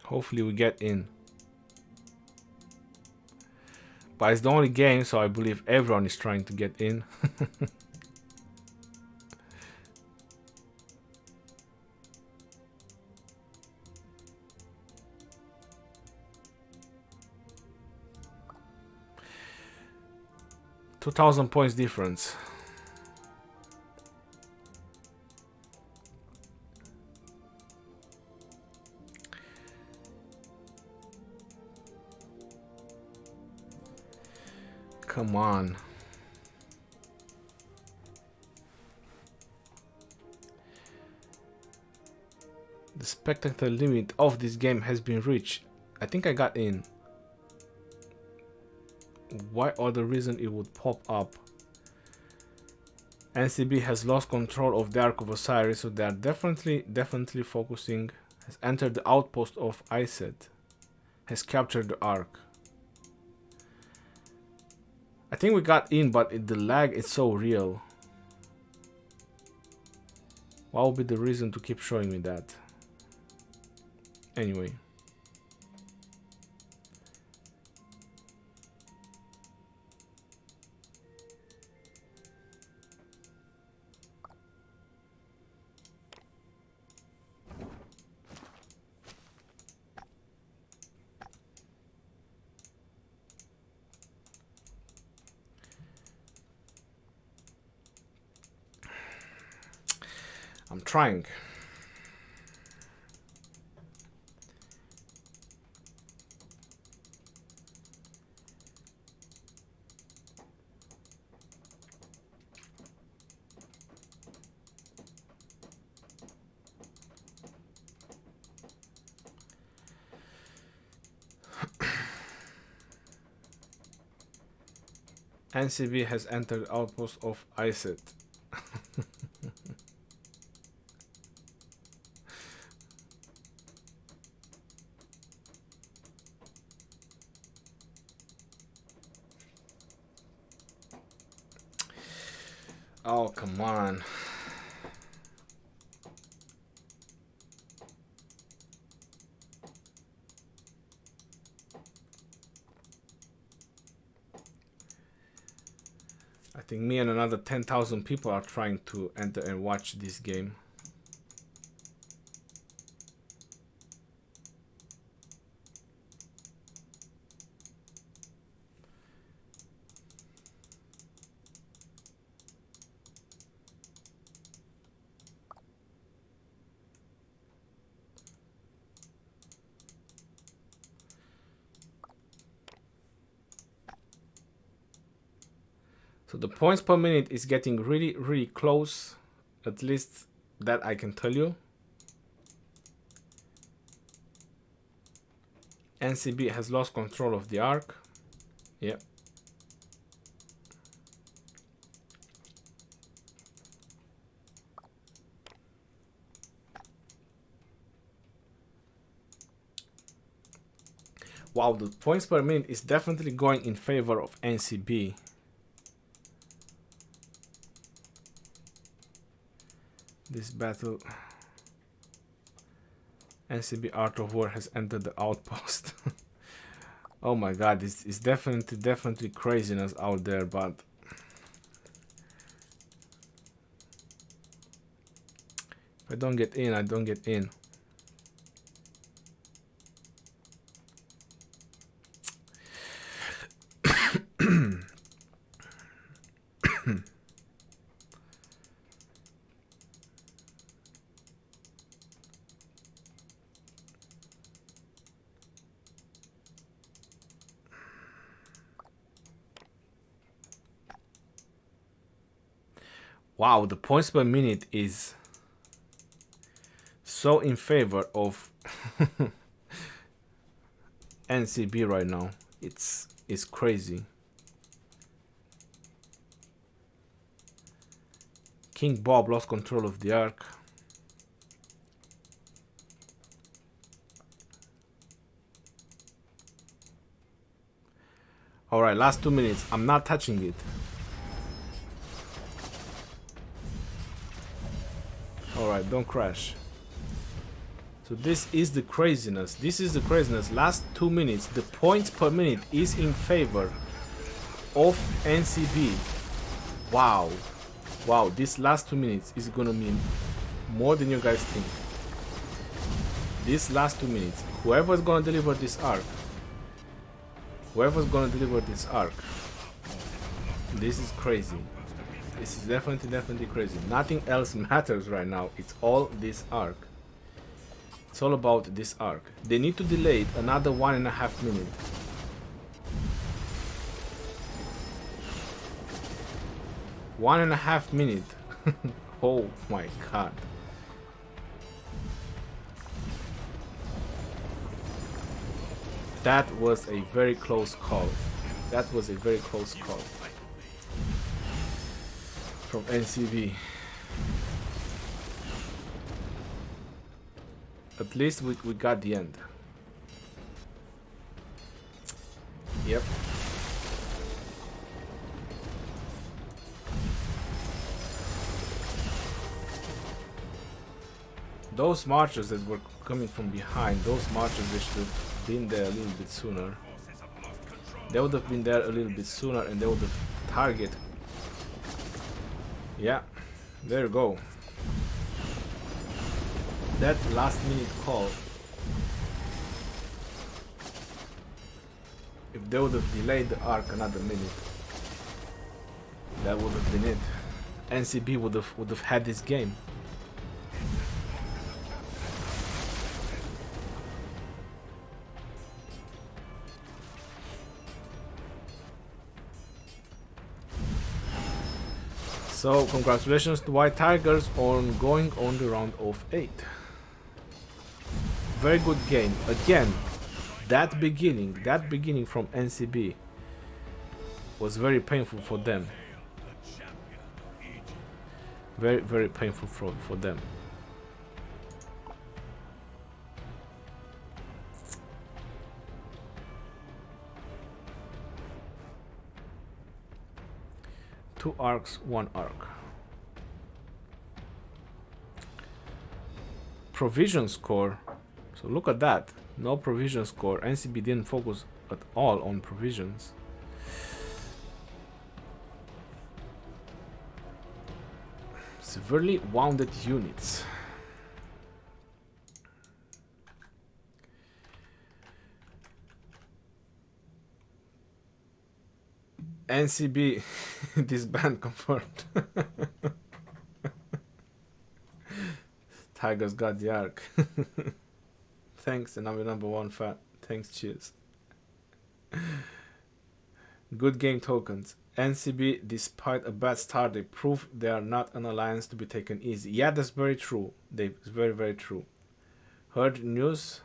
Hopefully we get in. But it's the only game, so I believe everyone is trying to get in. $2,000 points difference. Come on. The spectator limit of this game has been reached. I think I got in. Why other reason it would pop up? NcB has lost control of the Ark of Osiris, so they are definitely focusing. Has entered the outpost of Iset. Has captured the Ark. I think we got in, but the lag is so real. What would be the reason to keep showing me that? Anyway. I'm trying. NcB has entered outpost of Iset. Oh, come on. think me and another 10,000 people are trying to enter and watch this game. So the points per minute is getting really, really close. At least that I can tell you. NcB has lost control of the Ark. Yeah. Wow, the points per minute is definitely going in favor of NcB. This battle, NcB Art of War has entered the outpost. Oh my god, this is definitely craziness out there, but if I don't get in, I don't get in. Wow, the points per minute is so in favor of NcB right now. It's crazy. King Bob lost control of the Ark. Alright, last 2 minutes. I'm not touching it. Alright, don't crash. So this is the craziness. This is the craziness. Last 2 minutes. The points per minute is in favor of NcB. Wow. Wow, this last 2 minutes is gonna mean more than you guys think. This last 2 minutes. Whoever's gonna deliver this Ark. Whoever's gonna deliver this Ark. This is crazy. This is definitely crazy. Nothing else matters right now. It's all this Ark. It's all about this Ark. They need to delay it another 1.5 minutes. One and a half minute. Oh my god. That was a very close call. That was a very close call from NcB. At least we got the end. Yep. Those marchers that were coming from behind, those marchers, they should have been there a little bit sooner. They would have been there a little bit sooner and they would have targeted. Yeah, there you go. That last minute call. If they would have delayed the Ark another minute, that would have been it. NcB would have had this game. So congratulations to White Tigers on going on the round of 8. Very good game. Again, that beginning from NcB was very painful for them. Very painful for them. Two arcs, one arc. Provision score. So look at that. No provision score. NcB didn't focus at all on provisions. Severely wounded units. NcB disband confirmed. Tigers got the Ark. Thanks, and I'm your #1 fan. Thanks, cheers. Good game tokens. NcB, despite a bad start, they prove they are not an alliance to be taken easy. Yeah, that's very true. It's very, very true. Heard news?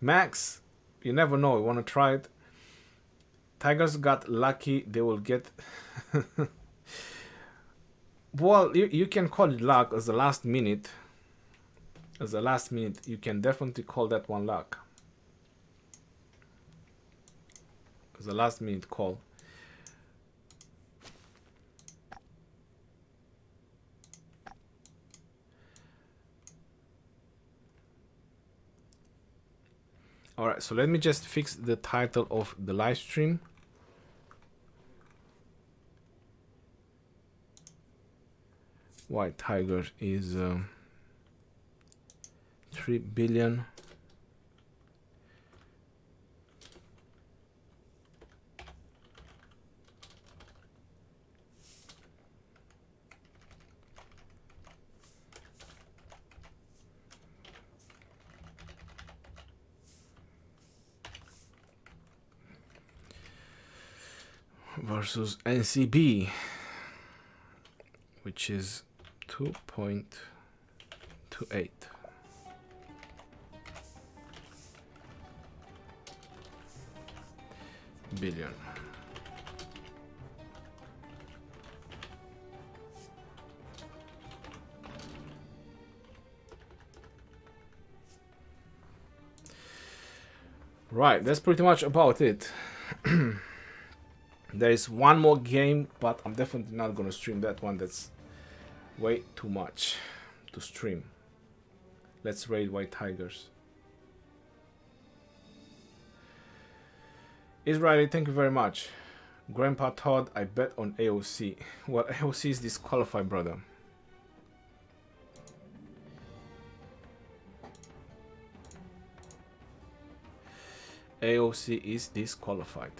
Max, you never know. You want to try it? Tigers got lucky. They will get... Well, you can call it luck as the last minute. As the last minute, you can definitely call that one luck. As a last minute call. Alright, so let me just fix the title of the live stream. White Tiger is 3 billion. Versus NcB, which is 2.28 billion. Right, that's pretty much about it. There is one more game, but I'm definitely not going to stream that one. That's way too much to stream. Let's raid White Tigers. Israeli, thank you very much. Grandpa Todd, I bet on AOC. Well, AOC is disqualified, brother. AOC is disqualified.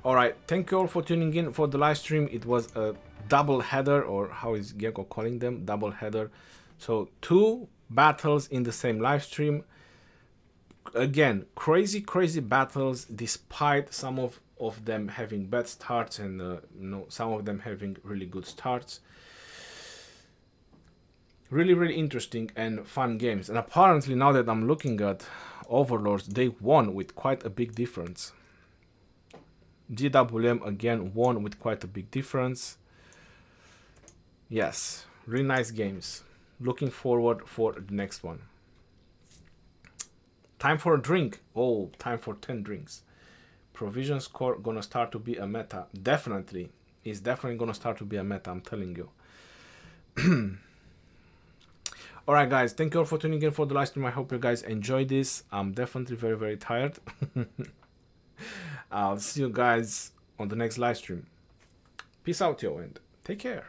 Alright, thank you all for tuning in for the live stream. It was a double header, or how is Gecko calling them? Double header. So 2 battles in the same live stream. Again, crazy battles, despite some of them having bad starts and some of them having really good starts. Really interesting and fun games. And apparently, now that I'm looking at Overlords, they won with quite a big difference. GWM again won with quite a big difference. Yes, really nice games. Looking forward for the next one. Time for a drink. Oh, time for 10 drinks. Provision score gonna start to be a meta. Definitely. It's definitely gonna start to be a meta, I'm telling you. Alright guys, thank you all for tuning in for the live stream. I hope you guys enjoyed this. I'm definitely very tired. I'll see you guys on the next live stream. Peace out, yo, and take care.